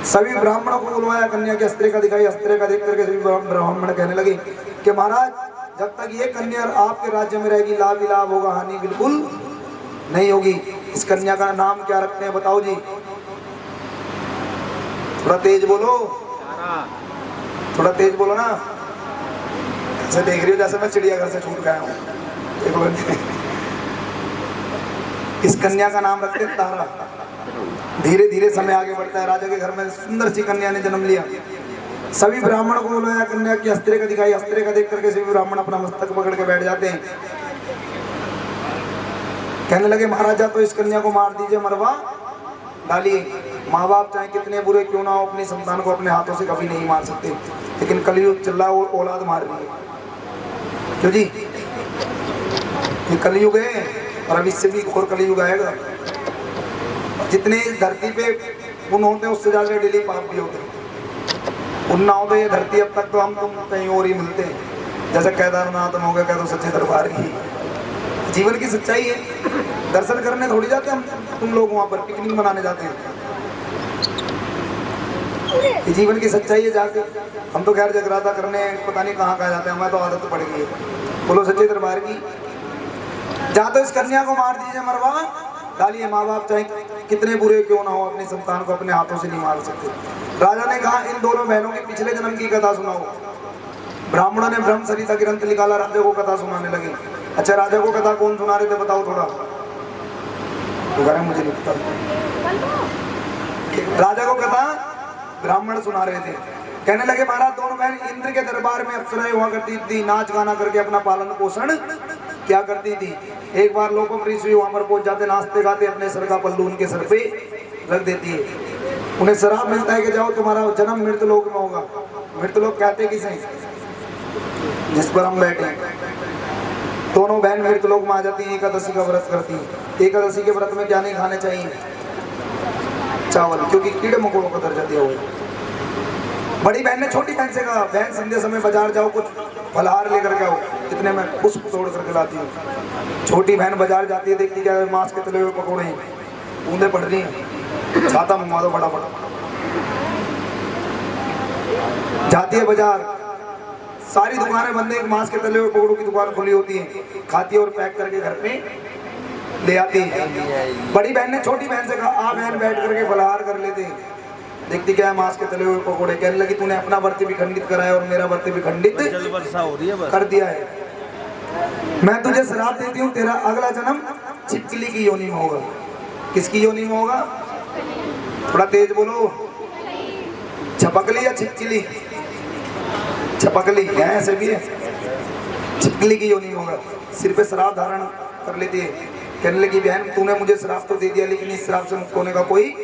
Speaker 5: सभी ब्राह्मणों को बुलवाया, कन्या के अस्त्र का दिखाई। अस्त्र का देख करके सभी ब्राह्मण कहने लगे कि महाराज जब तक ये कन्या आपके राज्य में रहेगी लाभ ही लाभ होगा, हानि बिल्कुल नहीं होगी। इस कन्या का नाम क्या रखते हैं बताओ जी? थोड़ा तेज बोलो, थोड़ा तेज बोलो ना। ऐसे देख रही हो जैसे मैं चिड़ियाघर से छूट गया हूँ। इस कन्या का नाम रखते हैं तारा। धीरे धीरे समय आगे बढ़ता है। राजा के घर में सुंदर सी कन्या ने जन्म लिया। सभी ब्राह्मणों को बुलाया, कन्या की अस्त्र का दिखाई। अस्त्र का देख करके सभी ब्राह्मण अपना मस्तक पकड़ के बैठ जाते हैं। कहने लगे महाराजा तो इस कन्या को मार दीजिए, मरवा डालिए। माँ बाप चाहे कितने बुरे क्यों ना हो, अपनी संतान को अपने हाथों से कभी नहीं मार सकते। लेकिन कलयुग चल रहा है, औलाद मार रही है। क्यों जी? ये कलयुग है और अब इससे भी घोर कलयुग आएगा। जितने धरती पे पुण्य होते हैं उससे ज्यादा डेली पाप भी होते हैं। पुण्य ना होते ये धरती, अब तक तो हम तुम कहीं और ही मिलते हैं। जैसे केदारनाथ हो गया, कह दो सच्चे दरबार की जीवन की सच्चाई है। दर्शन करने थोड़ी जाते हम तुम लोग, वहां पर पिकनिक मनाने जाते हैं। ये जीवन की सच्चाई है। जाके हम तो खैर जगराता करने पता नहीं कहाँ जाते हैं, हमें तो आदत पड़ गई है। बोलो सच्चे दरबार की। जहाँ तो इस कन्या को मार दीजिए, मरवा डालिए। माँ बाप चाहे कितने बुरे क्यों ना हो, अपनी संतान को अपने हाथों से नहीं मार सकते। राजा ने कहा इन दोनों बहनों की पिछले जन्म की कथा सुनाओ। ब्राह्मणों ने ब्रह्म सरिता ग्रंथ निकाला, राजा को कथा सुनाने लगे। अच्छा राजा को कथा कौन सुना रहे थे बताओ थोड़ा? तो मुझे नहीं पता। राजा को कथा ब्राह्मण सुना रहे थे। कहने लगे महाराज दोनों बहन इंद्र के दरबार में अप्सराएं हुआ करती थी, नाच गाना करके अपना पालन पोषण क्या करती थी। एक बार लोकों ऋषि वहां पर पहुंच जाते, नाचते गाते अपने सर का पल्लू उनके सर पे रख देती है। उन्हें श्राप मिलता है कि जाओ तुम्हारा जन्म मृतलोक में होगा। मृतलोक कहते किसे, जिस पर हम बैठे। दोनों बहन मृतलोक में आ जाती है, एकादशी का व्रत करती है। एकादशी के व्रत में क्या नहीं खाने चाहिए, चावल, क्योंकि कीड़े मकोड़ों का दर्जा दिया हुआ है। बड़ी बहन ने छोटी बहन से कहा बहन संध्या समय बाजार जाओ, कुछ फलहार लेकर के आओ, इतने में पुष्प तोड़ करके लाती हूँ। छोटी बहन बाजार जाती है, देखती क्या है, मांस के तले हुए पकौड़े हैं, बूंदे पड़ रही हैं, छाता मंगवा दो फटाफट। जाती है बाजार, सारी दुकानें बंद है, एक मांस के तले हुए पकौड़ों की दुकान खुली होती है, खाती है और पैक करके घर पे ले आती है। बड़ी बहन ने छोटी बहन से कहा आ बहन बैठ करके फलहार कर लेते हैं। देखती क्या है, मांस के तले हुए पकौड़े। कहने लगी तूने अपना व्रत भी खंडित कराया और मेरा व्रत भी खंडित कर दिया है। मैं तुझे श्राप देती हूँ, तेरा अगला जन्म छिपकली की योनि में होगा। किसकी योनि में होगा, थोड़ा तेज बोलो, छपकली या छिपकली? छपकली है, ऐसे भी है, छिपकली की योनि में होगा। सिर पे श्राप धारण कर लेती है। कहने लगी बहन तूने मुझे श्राप तो दे दिया, लेकिन इस श्राप से मुक्त होने का कोई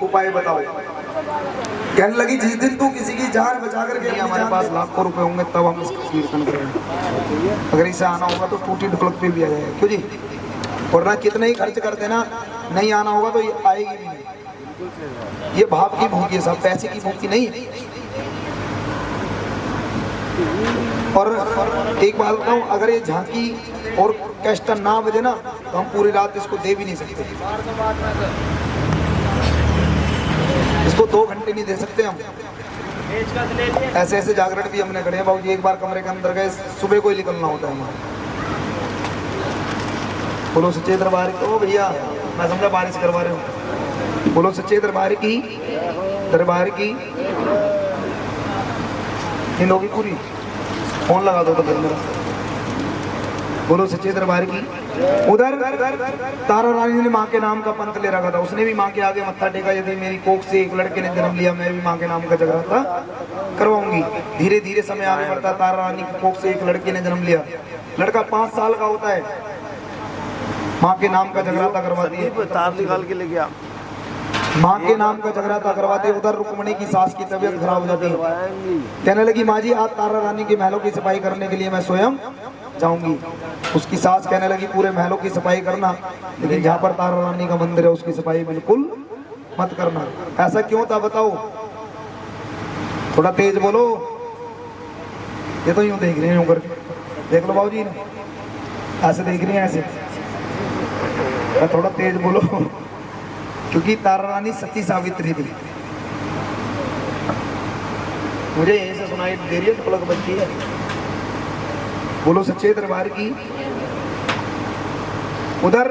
Speaker 5: उपाय बताओ। कहने लगी जिस दिन तू किसी की जान बचा करके, हमारे पास लाखों रुपए होंगे तब हम इसका कीर्तन करेंगे। अगर इसे आना होगा तो टूटी ढोलक पे भी आ जाएगा, क्यों जी? और ना कितने ही खर्च कर देना, नहीं आना होगा तो ये आएगी भी नहीं। ये भाव की भूखी है, सब पैसे की भूखी नहीं है। और एक बात बताऊं, अगर ये झांकी और कैस्टा ना बजे ना तो हम पूरी रात इसको दे भी नहीं सकते। इसको 2 घंटे नहीं दे सकते हम। ऐसे ऐसे जागरण भी हमने करे हैं बाबू जी। एक बार कमरे के अंदर गए, सुबह को ही निकलना होता है हमारा। बोलो सच्चे दरबार की। ओ भैया मैं समझा बारिश करवा रहे हूँ। बोलो सच्चे दरबार की, दरबार की। नींद होगी पूरी, फोन लगा दो तो फिर मेरा। बोलो सच्चे दरबार की। उधर तारा रानी ने माँ के नाम का पंथ ले रखा था, उसने भी माँ के आगे मत्था टेका, यदि मेरी कोख से एक लड़के ने जन्म लिया मैं भी माँ के नाम का जगराता करवाऊंगी। धीरे धीरे समय आगे बढ़ता, तारा रानी की कोख से एक लड़के ने जन्म लिया। लड़का 5 साल का होता है, माँ के नाम का जगराता करवाती है,
Speaker 9: तार निकाल के ले गया,
Speaker 5: माँ के नाम का जगराता करवाते। उधर रुक्मणी की सास की तबीयत खराब हो जाती है। कहने लगी माँ जी आज तारा रानी के महलों की सफाई करने के लिए मैं स्वयं जाऊंगी। उसकी सास कहने लगी पूरे महलों की सफाई करना, लेकिन जहाँ पर तारा रानी का मंदिर है उसकी सफाई बिल्कुल मत करना। ऐसा क्यों था बताओ, थोड़ा तेज बोलो। ये तो यूं देख रहे हैं, यूं करके देख लो बाबू जी, ऐसे देख रहे हैं, ऐसे। थोड़ा तेज बोलो, क्योंकि तारा रानी सती सावित्री थी। मुझे यहीं से सुनाई दे रही है, ढोलक बजती है। बोलो सच्चे दरबार की। उधर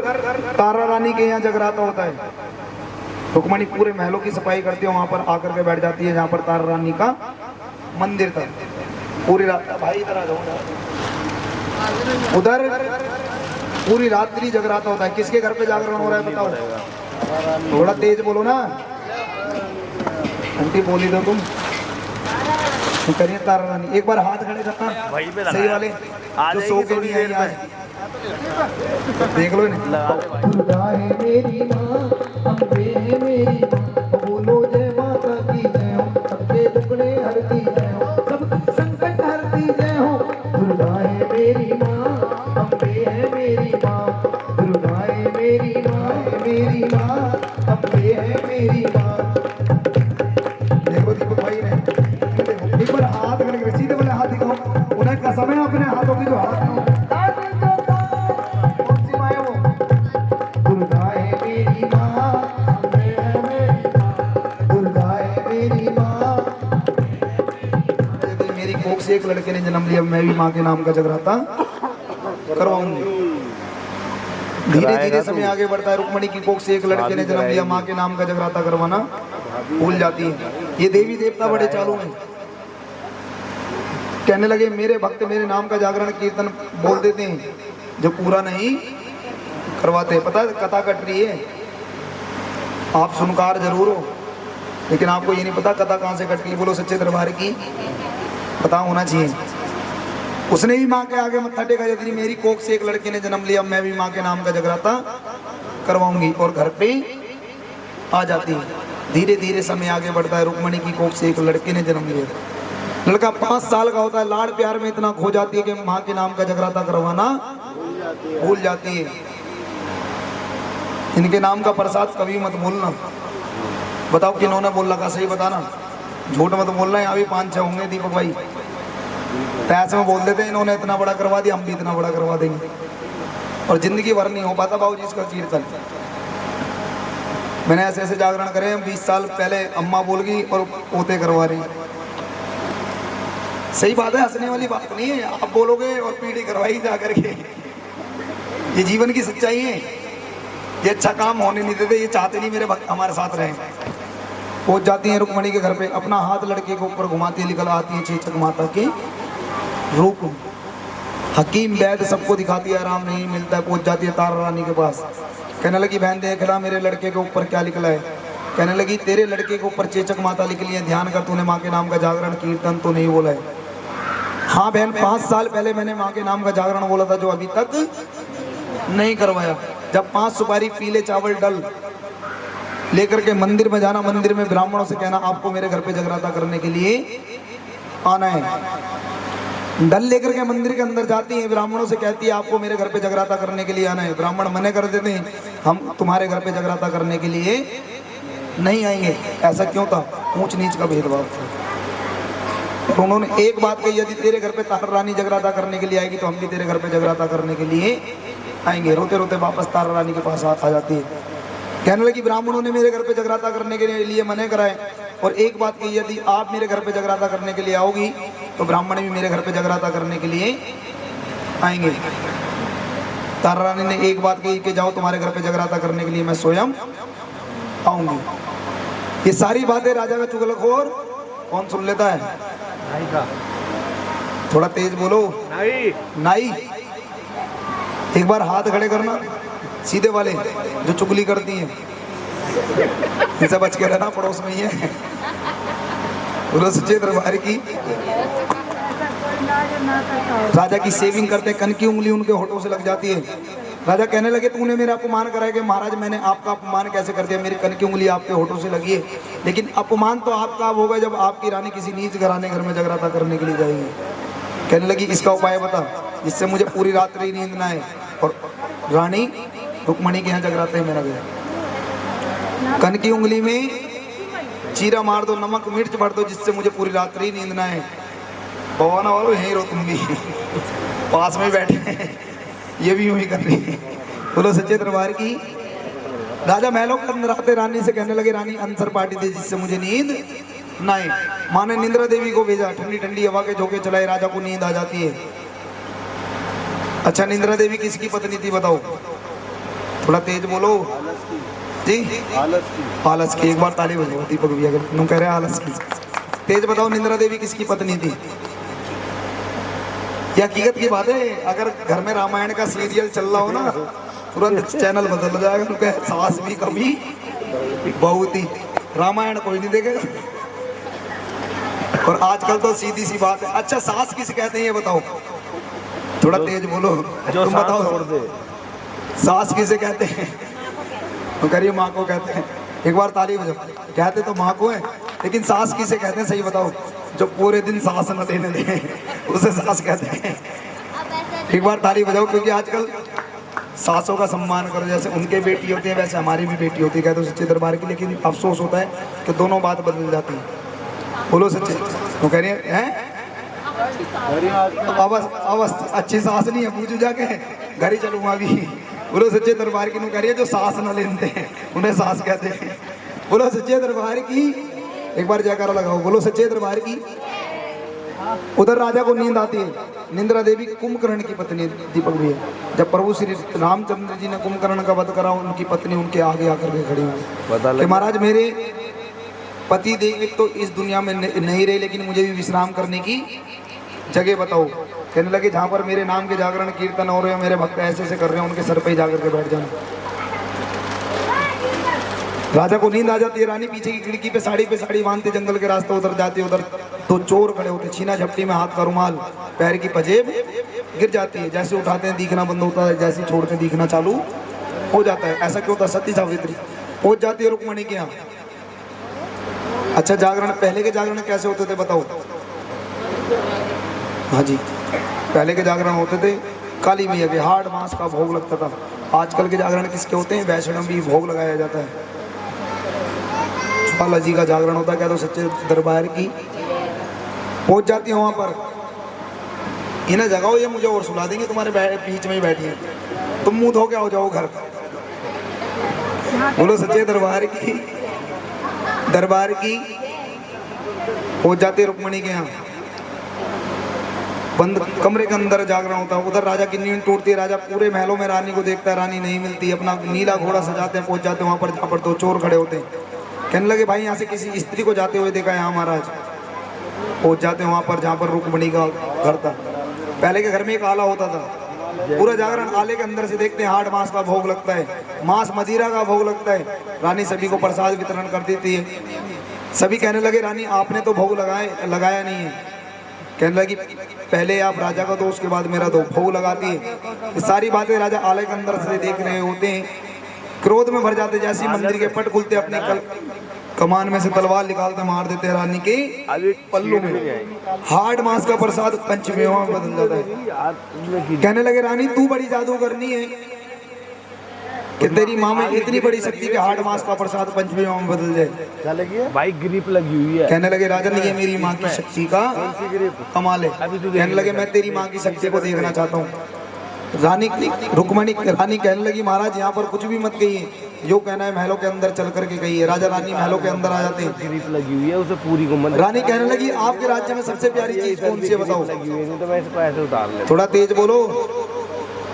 Speaker 5: तारा रानी के यहाँ जगराता होता है। रुक्मणी पूरे महलों की सफाई करती है, वहां पर आकर के बैठ जाती है जहाँ पर तारा रानी का मंदिर था। पूरी रात भाई इधर आ जाओ। उधर पूरी रात्रि जगराता होता है। किसके घर पे जागरण हो रहा है बताओ, थोड़ा तेज बोलो ना। आंटी बोली दो तुम करिए। तारा रानी एक बार हाथ खड़े करना, सही वाले जो सो के नहीं आई आज, देख लो इन्हें।
Speaker 3: दुर्गा है मेरी माँ, अम्बे है मेरी माँ, बोलो जय माता की जय हो, सबके दुखड़े हरती जय हो, सब संकट हरती जय हो। दुर्गा है मेरी माँ, अम्बे है मेरी माँ, दुर्गा है मेरी माँ, मेरी माँ, अम्बे है मेरी माँ।
Speaker 5: देखो दीपक भाई ने एक बार हाथ करके सीधे वाले हाथ दिखाओ, उन्हें कसम है अपने हाथों की जो हाथ में कौन सी माँ है वो?
Speaker 3: दुर्गा है मेरी माँ, अम्बे है मेरी माँ, दुर्गा है मेरी माँ।
Speaker 5: यदि मेरी कोख से एक लड़के ने जन्म लिया मैं भी माँ के नाम का जगराता करवाऊंगी। धीरे धीरे समय आगे बढ़ता है। रुक्मणी की कोख से एक लड़के ने जन्म लिया, माँ के नाम का जगराता करवाना भूल जाती है। ये देवी देवता बड़े चालू हैं। कहने लगे मेरे भक्त मेरे नाम का जागरण कीर्तन बोल देते हैं, जो पूरा नहीं करवाते। पता है कथा कट रही है, आप सुनकार जरूर हो, लेकिन आपको ये नहीं पता कथा कहाँ से कटती है। बोलो सच्चे दरबार की, पता होना चाहिए। उसने भी माँ के आगे मत्था टेका, यदि मेरी कोख से एक लड़के ने जन्म लिया, मैं भी माँ के नाम का जगराता करवाऊंगी। और घर पे आ जाती है। धीरे धीरे समय आगे बढ़ता है। रुक्मणी की कोख से एक लड़के ने जन्म लिया। लड़का 5 साल का होता है। लाड़ प्यार में इतना खो जाती है कि माँ के नाम का जगराता करवाना भूल जाती है। इनके नाम का प्रसाद कभी मत बोलना। बताओ किन्होंने बोल रखा, सही बताना, झूठ मत बोलना। यहाँ भी 5-6 होंगे दीपक भाई, तो ऐसे में बोल देते हैं इन्होंने इतना बड़ा करवा दिया, हम भी इतना बड़ा करवा देंगे। और जिंदगी भर नहीं हो पाता बाबूजी इसका कीर्तन। मैंने ऐसे ऐसे जागरण करे, 20 साल पहले अम्मा बोल गई और पोते करवा रही। सही बात है, हंसने वाली बात नहीं है। आप बोलोगे और पीढ़ी करवाई जा करके, ये जीवन की सच्चाई है। ये अच्छा काम होने नहीं देते, ये चाहते नहीं मेरे भक्त हमारे साथ रहें। पहुंच जाती है रुक्मणी के घर पे, अपना हाथ लड़के के ऊपर घुमाती है, निकल आती है चेचक माता के रूप में। हकीम वैद्य सबको दिखाती है, आराम नहीं मिलता है। पहुंच जाती है तारा रानी के पास, कहने लगी बहन देखना मेरे लड़के के ऊपर क्या निकला है। कहने लगी तेरे लड़के के ऊपर चेचक माता निकली है, ध्यान कर, तूने माँ के नाम का जागरण कीर्तन तो नहीं बोला है। हाँ बहन, 5 साल पहले मैंने माँ के नाम का जागरण बोला था, जो अभी तक नहीं करवाया। जब 5 सुपारी पीले चावल डल लेकर के मंदिर में जाना, मंदिर में ब्राह्मणों से कहना आपको मेरे घर पे जगराता करने के लिए आना है। डल लेकर के मंदिर के अंदर जाती है, ब्राह्मणों से कहती है आपको मेरे घर पे जगराता करने के लिए आना है। ब्राह्मण मना कर देते हैं, हम तुम्हारे घर पे जगराता करने के लिए नहीं आएंगे। ऐसा क्यों था? ऊंच नीच का भेदभाव था। तो उन्होंने एक बात कही, यदि तेरे घर पे तारा रानी जगराता करने के लिए आएगी तो हम भी तेरे घर पे जगराता करने के लिए आएंगे। रोते रोते वापस तारा रानी के पास आ जाती है। कहने लगी ब्राह्मणों ने मेरे घर पे जगराता करने के लिए मना कराए, और एक बात की, यदि आप मेरे घर पे जगराता करने के लिए आओगी तो ब्राह्मण भी मेरे घर पे जगराता करने के लिए आएंगे। तारा रानी ने एक बात कही कि जाओ तुम्हारे घर पे जगराता करने के लिए मैं स्वयं आऊंगी। ये सारी बातें राजा का चुगलखोर कौन सुन लेता है? थोड़ा तेज बोलो। नाई। एक बार हाथ खड़े करना, सीधे वाले जो चुगली करती हैं, इनसे बच के रहना, पड़ोस में ही है। बोलो सच्चे दरबार की। राजा की सेविंग करते, कन की उंगली उनके होठों से लग जाती है। राजा कहने लगे तूने मेरा अपमान करा है कि महाराज मैंने आपका अपमान कैसे कर दिया, मेरी कन की उंगली आपके होठों से लगी है। लेकिन अपमान तो आपका अब होगा जब आपकी रानी किसी नीच घराने घर में जगराता करने के लिए जाएगी। कहने लगी इसका उपाय बता जिससे मुझे पूरी रात्रि नींद ना आए। और रानी रुक्मणी के यहाँ जगराते मेरा गया, कन की उंगली में चीरा मार दो, नमक मिर्च भर दो, जिससे मुझे पूरी रात्रि नींद ना आए। भवाना वालों यहीं रो तुम भी, पास में बैठे हैं, ये भी यूं ही कर रही है। बोलो सच्चे दरबार की। राजा महलों के अंदर आते रानी से कहने लगे रानी अंसर पार्टी दे जिससे मुझे नींद ना आए। माँ ने निंद्रा देवी को भेजा, ठंडी ठंडी हवा के झोंके चलाए, राजा को नींद आ जाती है। अच्छा निंद्रा देवी किसकी पत्नी थी बताओ? थोड़ा तेज बोलो जी। आलस की। एक बार ताली बजाओ दीपक भैया, अगर तुम कह रहे आलस की। तेज बताओ निंद्रा देवी किसकी पत्नी थी? ये हकीकत की बात है। अगर घर में रामायण का सीरियल चल रहा हो ना, तुरंत चैनल बदल जाएगा। उनके सास भी कभी बहू थी, रामायण कोई नहीं देखेगा। और आजकल तो सीधी सी बात है। अच्छा सास किसे कहते हैं ये बताओ? थोड़ा तेज बोलो, तुम बताओ सास किसे कहते हैं? तो करिए माँ को कहते हैं। एक बार ताली बजाओ। कहते तो माँ को है, लेकिन सास किसे कहते हैं सही बताओ? जो पूरे दिन सास न देने दे उसे सास कहते हैं। एक बार ताली बजाओ, क्योंकि आजकल सासों का सम्मान करो, जैसे उनके बेटी होती है वैसे हमारी भी बेटी होती है, कहते सच्चे दरबार की। लेकिन अफसोस होता है कि दोनों बात बदल जाती है। बोलो सच्चे। तो कह रही है अब अच्छी सास नहीं है, पूछो जाके, घर ही चलूंगा अभी। बोलो सच्चे दरबार की। कह रही है जो सास न लेते हैं उन्हें सास कहते हैं। बोलो सच्चे दरबार की। एक बार जयकारा लगाओ। बोलो सच्चे दरबार की। उधर राजा को नींद आती है। निंद्रा देवी कुंभकर्ण की पत्नी दीपक भी है। जब प्रभु श्री रामचंद्र जी ने कुंभकर्ण का वध करा, उनकी पत्नी उनके आगे आकर के खड़ी हुई कि महाराज मेरे पति देव तो इस दुनिया में नहीं रहे, लेकिन मुझे भी विश्राम करने की जगह बताओ। कहने लगे जहाँ पर मेरे नाम के जागरण कीर्तन हो रहे हैं, मेरे भक्त ऐसे ऐसे कर रहे हैं, उनके सर पे ही जाकर के बैठ जाना। राजा को नींद आ जाती है, रानी पीछे की खिड़की पे साड़ी बांधते जंगल के रास्ते उधर जाती है। उधर तो चोर खड़े होते, छीना झपटी में हाथ का रुमाल, पैर की पजेब गिर जाती है। जैसे उठाते हैं दिखना बंद होता है, जैसे छोड़ते हैं दिखना चालू हो जाता है। ऐसा क्यों होता? सती सावित्री पहुंच जाती है रुक्मणी के यहाँ। अच्छा जागरण, पहले के जागरण कैसे होते थे बताओ? हाँ जी, पहले के जागरण होते थे काली मैया के, हार्ड मांस का भोग लगता था। आजकल के जागरण किसके होते हैं? वैष्णव भी भोग लगाया जाता है। ज्वाला जी का जागरण होता है, क्या तो सच्चे दरबार की पहुंच जाती है वहां पर। इन्हें जगाओ, ये मुझे और सुला देंगे, तुम्हारे बीच में ही बैठी है, तुम मुंह धो के हो जाओ घर। बोलो सच्चे दरबार की पहुंच जाती है रुक्मणी के यहाँ। बंद कमरे के अंदर जागरण होता है। उधर राजा की नींद टूटती है, राजा पूरे महलों में रानी को देखता है, रानी नहीं मिलती। अपना नीला घोड़ा सजाते हैं, पहुंच जाते हैं वहां पर जहाँ पर दो चोर खड़े होते हैं। कहने लगे भाई यहाँ से किसी स्त्री को जाते हुए देखा है यहाँ महाराज। पहुंच जाते हैं वहां पर जहाँ पर रुक्मणी का घर था। पहले के घर में एक आला होता था, पूरा जागरण आले के अंदर से देखते हैं। हार्ड मांस का भोग लगता है, मांस मदिरा का भोग लगता है। रानी सभी को प्रसाद वितरण कर देती है। सभी कहने लगे रानी आपने तो भोग लगाया नहीं है। कहने लगी पहले आप राजा का दो, उसके बाद मेरा दो। भोग लगाती है। ये सारी बातें राजा आले के अंदर से देख रहे होते हैं, क्रोध में भर जाते। जैसे मंदिर के पट खुलते, अपने कमान में से तलवार निकालते मार देते हैं रानी के पल्लू में। हार्ड मांस का प्रसाद पंचमेवा में बदल जाता है। कहने लगे रानी तू बड़ी जादू करनी है कि तेरी माँ में इतनी बड़ी शक्ति के हार्ड मांस का प्रसाद पंचमेवा में बदल जाए।
Speaker 9: भाई ग्रिप लगी हुई है।
Speaker 5: कहने लगे राजन ये मेरी माँ की शक्ति का कमाल है। कहने लगे मैं तेरी माँ की शक्ति को देखना चाहता हूँ। रुक्मणी रानी कहने लगी महाराज यहाँ पर कुछ भी मत कहिए, जो कहना है महलों के अंदर चल करके कहिए। राजा रानी महलों के अंदर आ जाते हैं।
Speaker 9: ग्रिप लगी हुई है, उसे पूरी को मत।
Speaker 5: रानी कहने लगी आपके राज्य में सबसे प्यारी चीज कौन सी है बताओ?
Speaker 9: लगी हुई है, तो मैं इसको ऐसे उतार ले।
Speaker 5: थोड़ा तेज बोलो,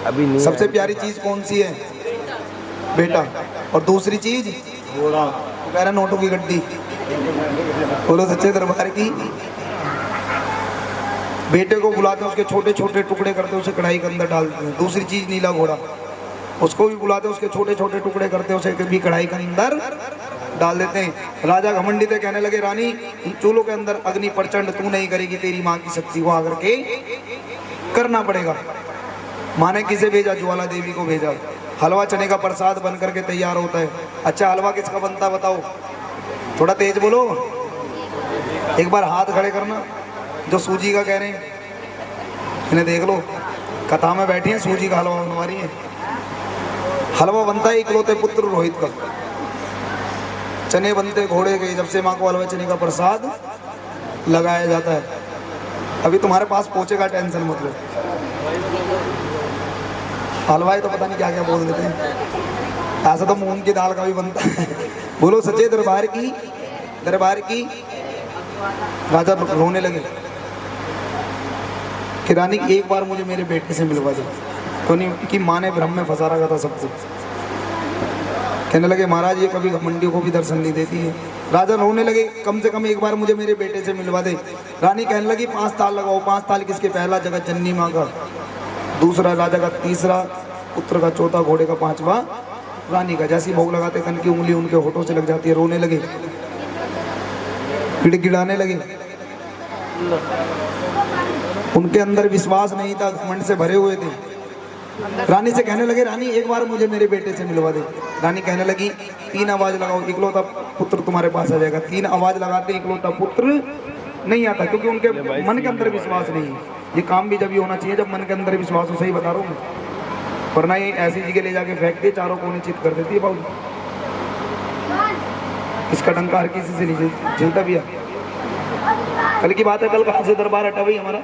Speaker 9: अभी नहीं।
Speaker 5: सबसे प्यारी चीज कौन सी है बेटा? और दूसरी चीज घोड़ा, कह रहा नोटों की गड्डी। बोलो सच्चे दरबार की। बेटे को बुलाते हैं, उसके छोटे छोटे टुकड़े करते, उसे कढ़ाई के अंदर डाल देते हैं। दूसरी चीज नीला घोड़ा, उसको भी बुलाते, उसके छोटे छोटे टुकड़े करते, उसे भी कढ़ाई के अंदर डाल देते हैं। राजा घमंडी थे, कहने लगे रानी चूल्हों के अंदर अग्नि प्रचंड तू नहीं करेगी, तेरी माँ की शक्ति को आकर के करना पड़ेगा। माँ ने किसे भेजा? ज्वाला देवी को भेजा। हलवा चने का प्रसाद बन करके तैयार होता है। अच्छा हलवा किसका बनता बताओ? थोड़ा तेज बोलो, एक बार हाथ खड़े करना जो सूजी का कह रहे हैं। इन्हें देख लो, कथा में बैठी है, सूजी का हलवा बनवा रही है। हलवा बनता है इकलौते पुत्र रोहित का। चने बनते घोड़े के, जब से माँ को हलवा चने का प्रसाद लगाया जाता है। अभी तुम्हारे पास पहुंचेगा, टेंशन मत लो। हलवाई तो पता नहीं क्या क्या बोल देते हैं। ऐसा तो मूंग की दाल का भी बनता है। बोलो सच्चे दरबार की। राजा रोने लगे कि रानी एक बार मुझे मेरे बेटे से मिलवा दो। तो नहीं कि माँ ने भ्रम में फंसा रखा था सबको। कहने लगे महाराज ये कभी घमंडियों को भी दर्शन नहीं देती है। राजा रोने लगे, कम से कम एक बार मुझे मेरे बेटे से मिलवा दे। रानी कहने लगी 5 ताल लगाओ। 5 ताल किसके? पहला जगत जननी माँ का, दूसरा राजा का, तीसरा पुत्र का, चौथा घोड़े का, 5वां रानी का। जैसे भोग लगाते कन की उंगली उनके होठों से लग जाती है। रोने लगे, गिड़गिड़ाने लगे। उनके अंदर विश्वास नहीं था, घमंड से भरे हुए थे। रानी से कहने लगे रानी एक बार मुझे मेरे बेटे से मिलवा दे। रानी कहने लगी 3 आवाज लगाओ, इकलौता पुत्र तुम्हारे पास आ जाएगा। 3 आवाज लगाते इकलौता पुत्र नहीं आता, क्योंकि उनके मन के अंदर विश्वास नहीं है। ये काम भी जब ही होना चाहिए जब मन के अंदर विश्वास हो। सही बता रहा हूँ, वरना ये ऐसी जगह ले जाके फेंक दे, चारों कोने चित कर देती है। बाबू इसका डंका हर किसी से नहीं झेलता भी है। कल की बात है, कल कहाँ से दरबार हटा भाई हमारा?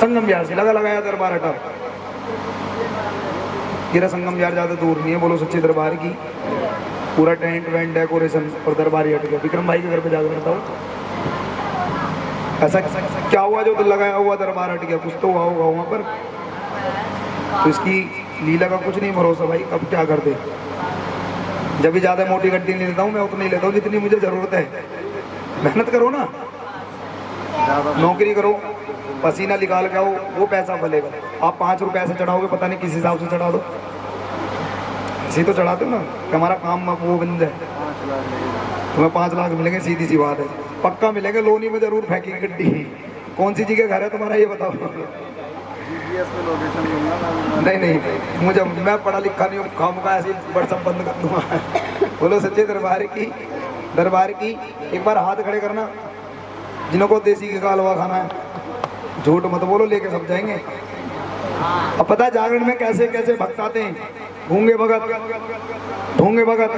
Speaker 5: संगम बिहार से लगाया दरबार हटा। गिरा संगम बिहार ज्यादा दूर नहीं है। बोलो सच्चे दरबार की। पूरा टेंट वेंट डेकोरेशन और दरबार ही हट गया। विक्रम भाई के घर पे जाकर बताओ ऐसा क्या हुआ जो तो लगाया हुआ दरबार हट गया? कुछ तो हुआ होगा वहां पर। तो इसकी लीला का कुछ नहीं भरोसा भाई, कब क्या कर दे। जब भी ज्यादा मोटी गड्डी नहीं लेता हूँ मैं, उतनी लेता हूँ जितनी मुझे जरूरत है। मेहनत करो ना, नौकरी करो, पसीना निकाल के आओ, वो पैसा फलेगा। आप 5 रुपए से चढ़ाओगे, पता नहीं किस हिसाब से चढ़ा दो। इसी तो चढ़ाते हो ना कि हमारा काम वो बंद है, तुम्हें 5 लाख मिलेंगे, सीधी सी बात है, पक्का मिलेंगे, लोनी में जरूर फेंकी गड्डी। कौन सी जगह घर है तुम्हारा ये बताओ। नहीं नहीं, मुझे, मैं पढ़ा लिखा नहीं हूँ, खामखा ऐसे व्हाट्सएप बंद कर दूंगा। बोलो सच्चे दरबार की एक बार हाथ खड़े करना जिनको देसी घी का हलवा खाना है। झूठ मत बोलो, लेके सब जाएंगे। अब पता है जागरण में कैसे कैसे भक्त आते हैं, गूंगे भगत, ढूंगे भगत,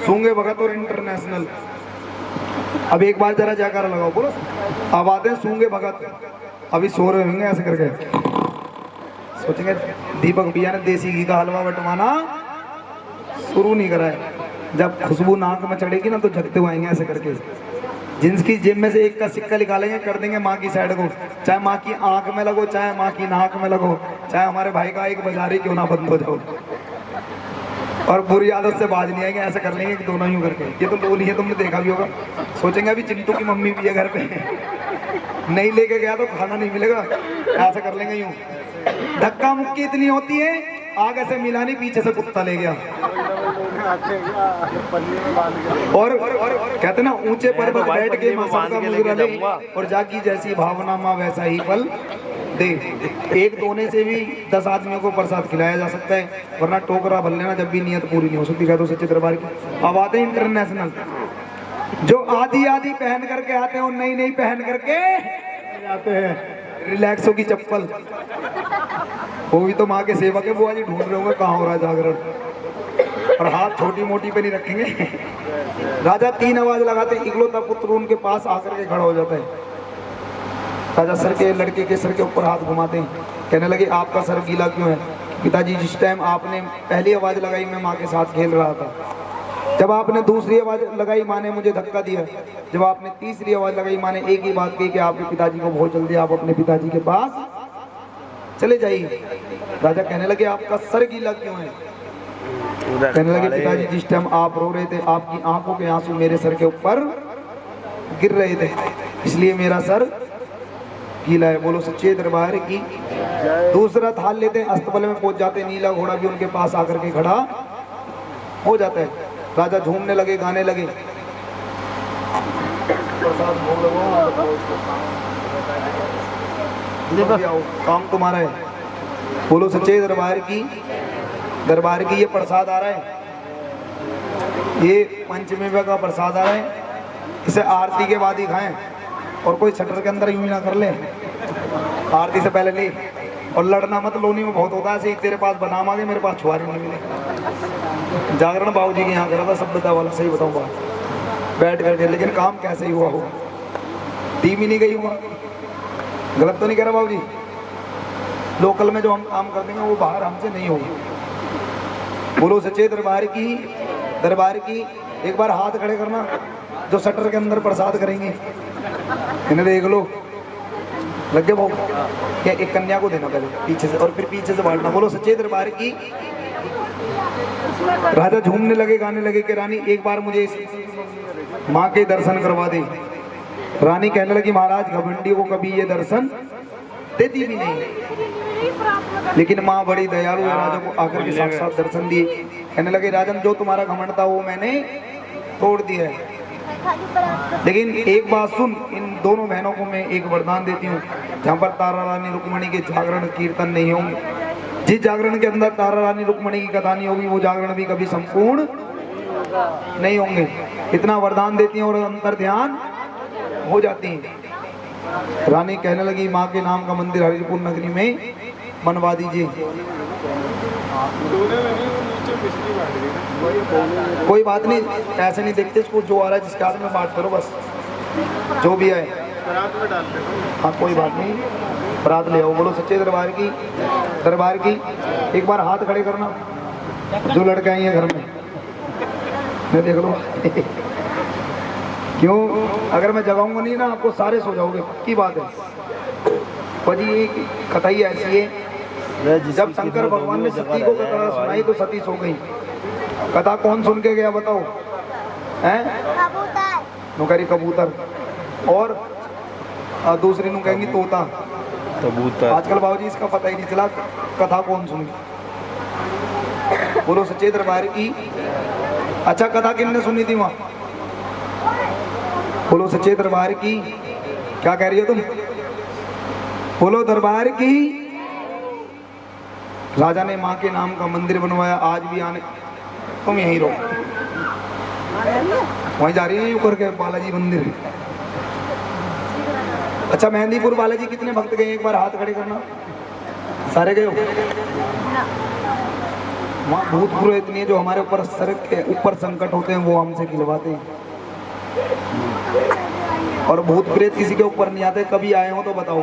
Speaker 5: सूंगे भगत और इंटरनेशनल। अब एक बार जरा जयकारा लगाओ, बोलो। अब आते हैं सूंगे भगत, अभी सो रहे होंगे ऐसे करके, सोचेंगे दीपक भैया ने देसी घी का हलवा बंटवाना शुरू नहीं करा है। जब खुशबू नाक में चढ़ेगी ना तो झकते हुए आएंगे ऐसे करके, जिनकी जेब में से एक का सिक्का निकालेंगे, कर देंगे माँ की साइड को, चाहे माँ की आंख में लगो, चाहे माँ की नाक में लगो, चाहे हमारे भाई का एक बाजारी क्यों ना बंद हो जाओ, और बुरी आदत से बाज नहीं आएंगे, ऐसे कर लेंगे कि दोनों यूं करके। ये तो लोली है, तुमने देखा भी होगा। सोचेंगे अभी चिंटू की मम्मी भी है घर पे, नहीं लेके गया तो खाना नहीं मिलेगा, ऐसे कर लेंगे यूं। धक्का मुक्की इतनी होती है, आगे से मिलानी, पीछे से कुत्ता ले गया। और कहते ना ऊंचे पर्वत बैठ के मां सबका मुजरा ले, और जागी जैसी भावना मां वैसा ही फल दे। एक दोने से भी 10 आदमियों को प्रसाद खिलाया जा सकता है, वरना टोकरा भर लेना जब भी नियत पूरी नहीं हो सकती। कह दो सच्चे दरबार की। अब आते हैं इंटरनेशनल, जो आधी आधी पहन करके आते हैं और नई नई पहन करके आते हैं, रिलैक्सो की चप्पल। वो भी तो माँ के सेवक है, वो आज ढूंढ रहे होंगे कहाँ हो रहा है जागरण, और हाथ छोटी मोटी पे नहीं रखेंगे। राजा 3 आवाज लगाते, इकलौता पुत्र उनके पास आकर के खड़ा हो जाता है। राजा सर के, लड़के के सर के ऊपर हाथ घुमाते हैं, कहने लगे आपका सर गीला क्यों है? पिताजी जिस टाइम आपने पहली आवाज लगाई मैं माँ के साथ खेल रहा था, जब आपने दूसरी आवाज लगाई माँ ने मुझे धक्का दिया, जब आपने तीसरी आवाज लगाई माँ ने एक ही बात कही कि आपके पिताजी को बहुत जल्दी आप अपने पिताजी के पास चले जाइए। राजा कहने लगे आपका सर गीला क्यों है? कहने लगे पिताजी जिस टाइम आप रो रहे थे आपकी आंखों के आंसू मेरे सर के ऊपर गिर रहे थे, इसलिए मेरा सर गीला है। बोलो सच्चे दरबार की। दूसरा थाल लेते हैं, अस्तबल में पहुंच जाते, नीला घोड़ा भी उनके पास आकर के खड़ा हो जाता है। राजा झूमने लगे, गाने लगे, काम तुम्हारा है। बोलो सच्चे दरबार की। ये प्रसाद आ रहा है, ये पंचमेवा का प्रसाद आ रहा है, इसे आरती के बाद ही खाएं, और कोई शटर के अंदर यूं ही ना कर ले, आरती से पहले ले। और लड़ना मत, लोनी में बहुत होता है ऐसे, तेरे पास बादाम आ गए मेरे पास छुआरी नहीं मिले। जागरण बाबूजी के यहाँ करा था सभ्यता वाला, सही बताऊँ बात, बैठ करके, लेकिन काम कैसे ही हुआ हो, टीम ही नहीं गई हुआ। गलत तो नहीं कह रहा बाबूजी? लोकल में जो हम काम कर देंगे वो बाहर हमसे नहीं होगा। बोलो सच्चे दरबार की। एक बार हाथ खड़े करना जो शटर के अंदर प्रसाद करेंगे, इन्हें देख लो, लग गए भाव क्या? एक कन्या को देना पहले पीछे से, और फिर पीछे से बांटना। बोलो सच्चे दरबार की। राजा झूमने लगे, गाने लगे कि रानी एक बार मुझे माँ के दर्शन करवा दे। रानी कहने लगी महाराज घमंडी को कभी ये दर्शन देती भी नहीं, लेकिन माँ बड़ी दयालु है, राजा को आकर के साक्षात दर्शन दिए। कहने लगे राजन जो तुम्हारा घमंड था वो मैंने तोड़ दिया है, लेकिन एक बात सुन, इन दोनों बहनों को मैं एक वरदान देती हूँ, जहाँ पर तारा रानी रुक्मणी के जागरण कीर्तन नहीं होंगे, जिस जागरण के अंदर तारा रानी रुक्मणी की कथा नहीं होगी वो जागरण भी कभी संपूर्ण नहीं होंगे। इतना वरदान देती हैं और अंतर ध्यान हो जाती हैं। रानी कहने लगी माँ के नाम का मंदिर हरिपुर नगरी में बनवा दीजिए। कोई बात नहीं, ऐसे नहीं देखते इसको, जो आ रहा है जिसके हाथ में बात करो बस, जो भी है। हाँ कोई बात नहीं, बरात ले आओ। बोलो सच्चे दरबार की। एक बार हाथ खड़े करना जो लड़के आई हैं घर में, मैं देख लो। क्यों? अगर मैं जगाऊंगा नहीं ना आपको सारे सो जाओगे, पक्की बात है। भाजी कथा ही ऐसी है, जब शंकर भगवान ने सती को कथा सुनाई तो सती सो गई। कथा कौन सुन के गया बताओ? हैं? नुकरी कबूतर, और दूसरी नु कहेंगी तोता। आजकल बाबूजी इसका पता ही नहीं चला कथा कौन सुन गई। बोलो सच्चे दरबार की। अच्छा कथा किसने सुनी थी वहां? बोलो सच्चे दरबार की। क्या कह रही हो तुम? बोलो दरबार की। राजा ने माँ के नाम का मंदिर बनवाया, आज भी आने। तुम यहीं रहो, वहीं जा रही है ऊपर के बालाजी मंदिर। अच्छा मेहंदीपुर बालाजी कितने भक्त गए? एक बार हाथ खड़े करना। सारे गए हो? वहाँ भूत पुरोहित नहीं है जो हमारे ऊपर सर के ऊपर संकट होते हैं वो हमसे खिलवाते हैं, और भूत प्रेत किसी के ऊपर नहीं आते। कभी आए हो तो बताओ।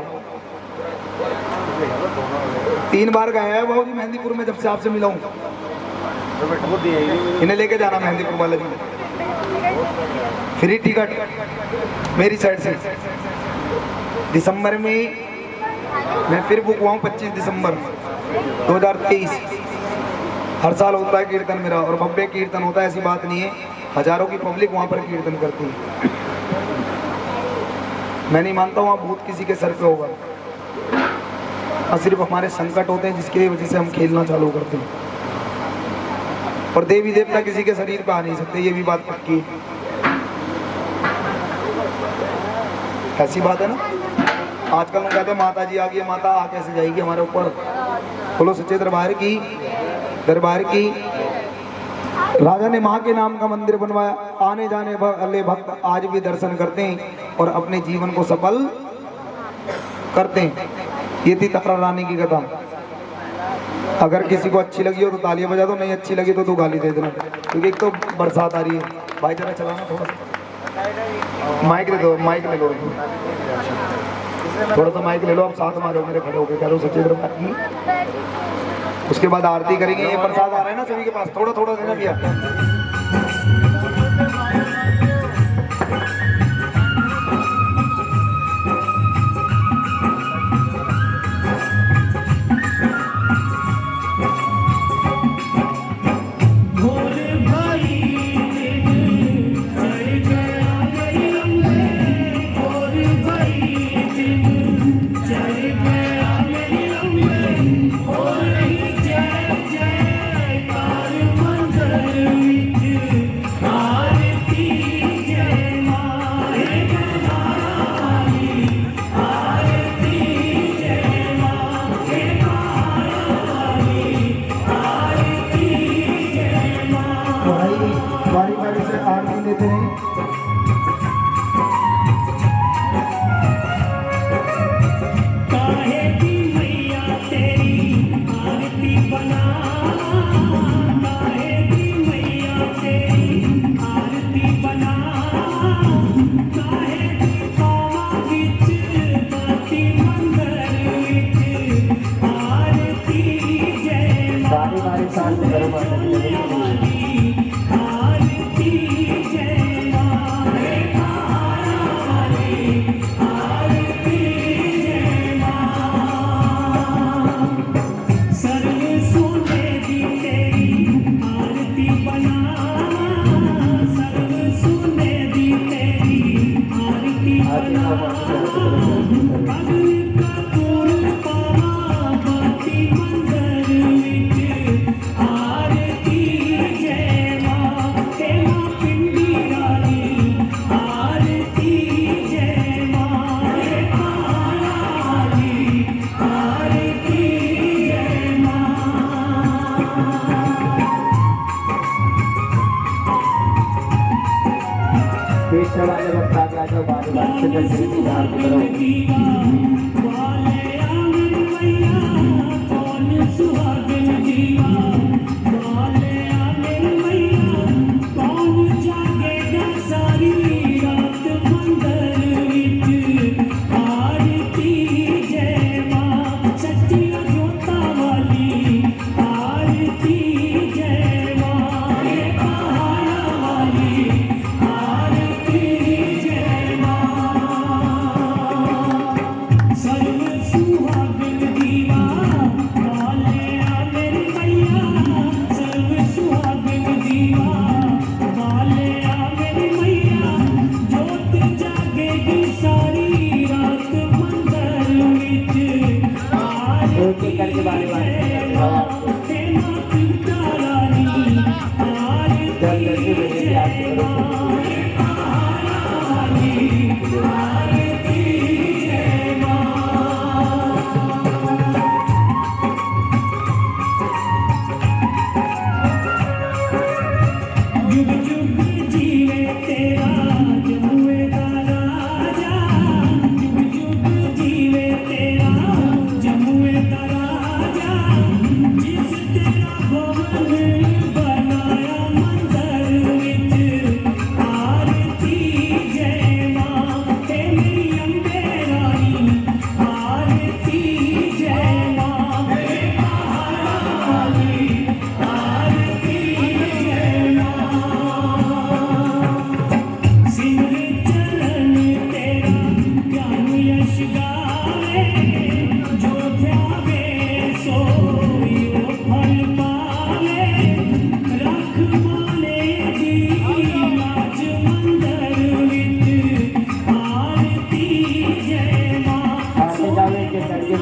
Speaker 5: 3 बार गया है बाबू जी मेहंदीपुर में, जब से आपसे मिला हूँ। इन्हें लेके जाना मेहंदीपुर बालाजी में, फ्री टिकट मेरी साइड से। दिसंबर में मैं फिर बुक हुआ हूँ, 25 दिसंबर 2023। हर साल होता है कीर्तन मेरा, और भव्य कीर्तन होता है, ऐसी बात नहीं है। हजारों की पब्लिक वहाँ पर कीर्तन करती है। मैं नहीं मानता वहाँ भूत किसी के सर पे होगा, और सिर्फ हमारे संकट होते हैं जिसकी वजह से हम खेलना चालू करते हैं। और देवी देवता किसी के शरीर पे आ नहीं सकते, ये भी बात पक्की है। ऐसी बात है ना। आजकल हम कहते हैं माता जी आ गई, माता आ कैसे जाएगी हमारे ऊपर? बोलो सच्चे दरबार की। दरबार की। राजा ने माँ के नाम का मंदिर बनवाया, आने जाने वाले भक्त आज भी दर्शन करते हैं और अपने जीवन को सफल करते हैं। ये थी तारा रानी की कथा। अगर किसी को अच्छी लगी हो तो तालियां बजा दो, नहीं अच्छी लगी तो तू गाली दे देना, क्योंकि एक तो बरसात आ रही है। भाई जरा चलाना थोड़ा सा, माइक ले दो, माइक ले लो, थोड़ा सा माइक ले लो। आप साथ में आ जाओ मेरे, खड़े होकर कह रहे हो सच्चे दरबार की। उसके बाद आरती करेंगे। ये प्रसाद आ रहा है ना सभी के पास, थोड़ा थोड़ा देना भैया। बारी बारी से आरती लेते हैं। काहे की मैया तेरी आरती बना, काहे की मैया तेरी आरती बना, काहे की पावा विच बाती मंदिर विच आरती जय मां। बारी बारी साथ में करो माता जी।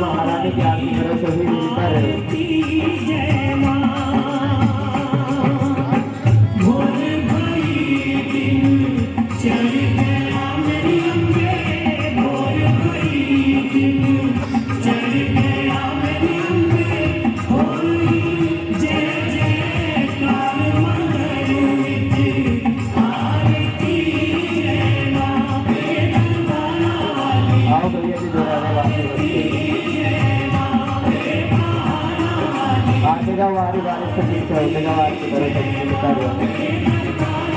Speaker 1: महारानी की आरती करो तो ही मिलता रहे। आओ भैया जी दोबारा आगे का वारी बारिश से पीछे होने का वारी बड़े तरीके से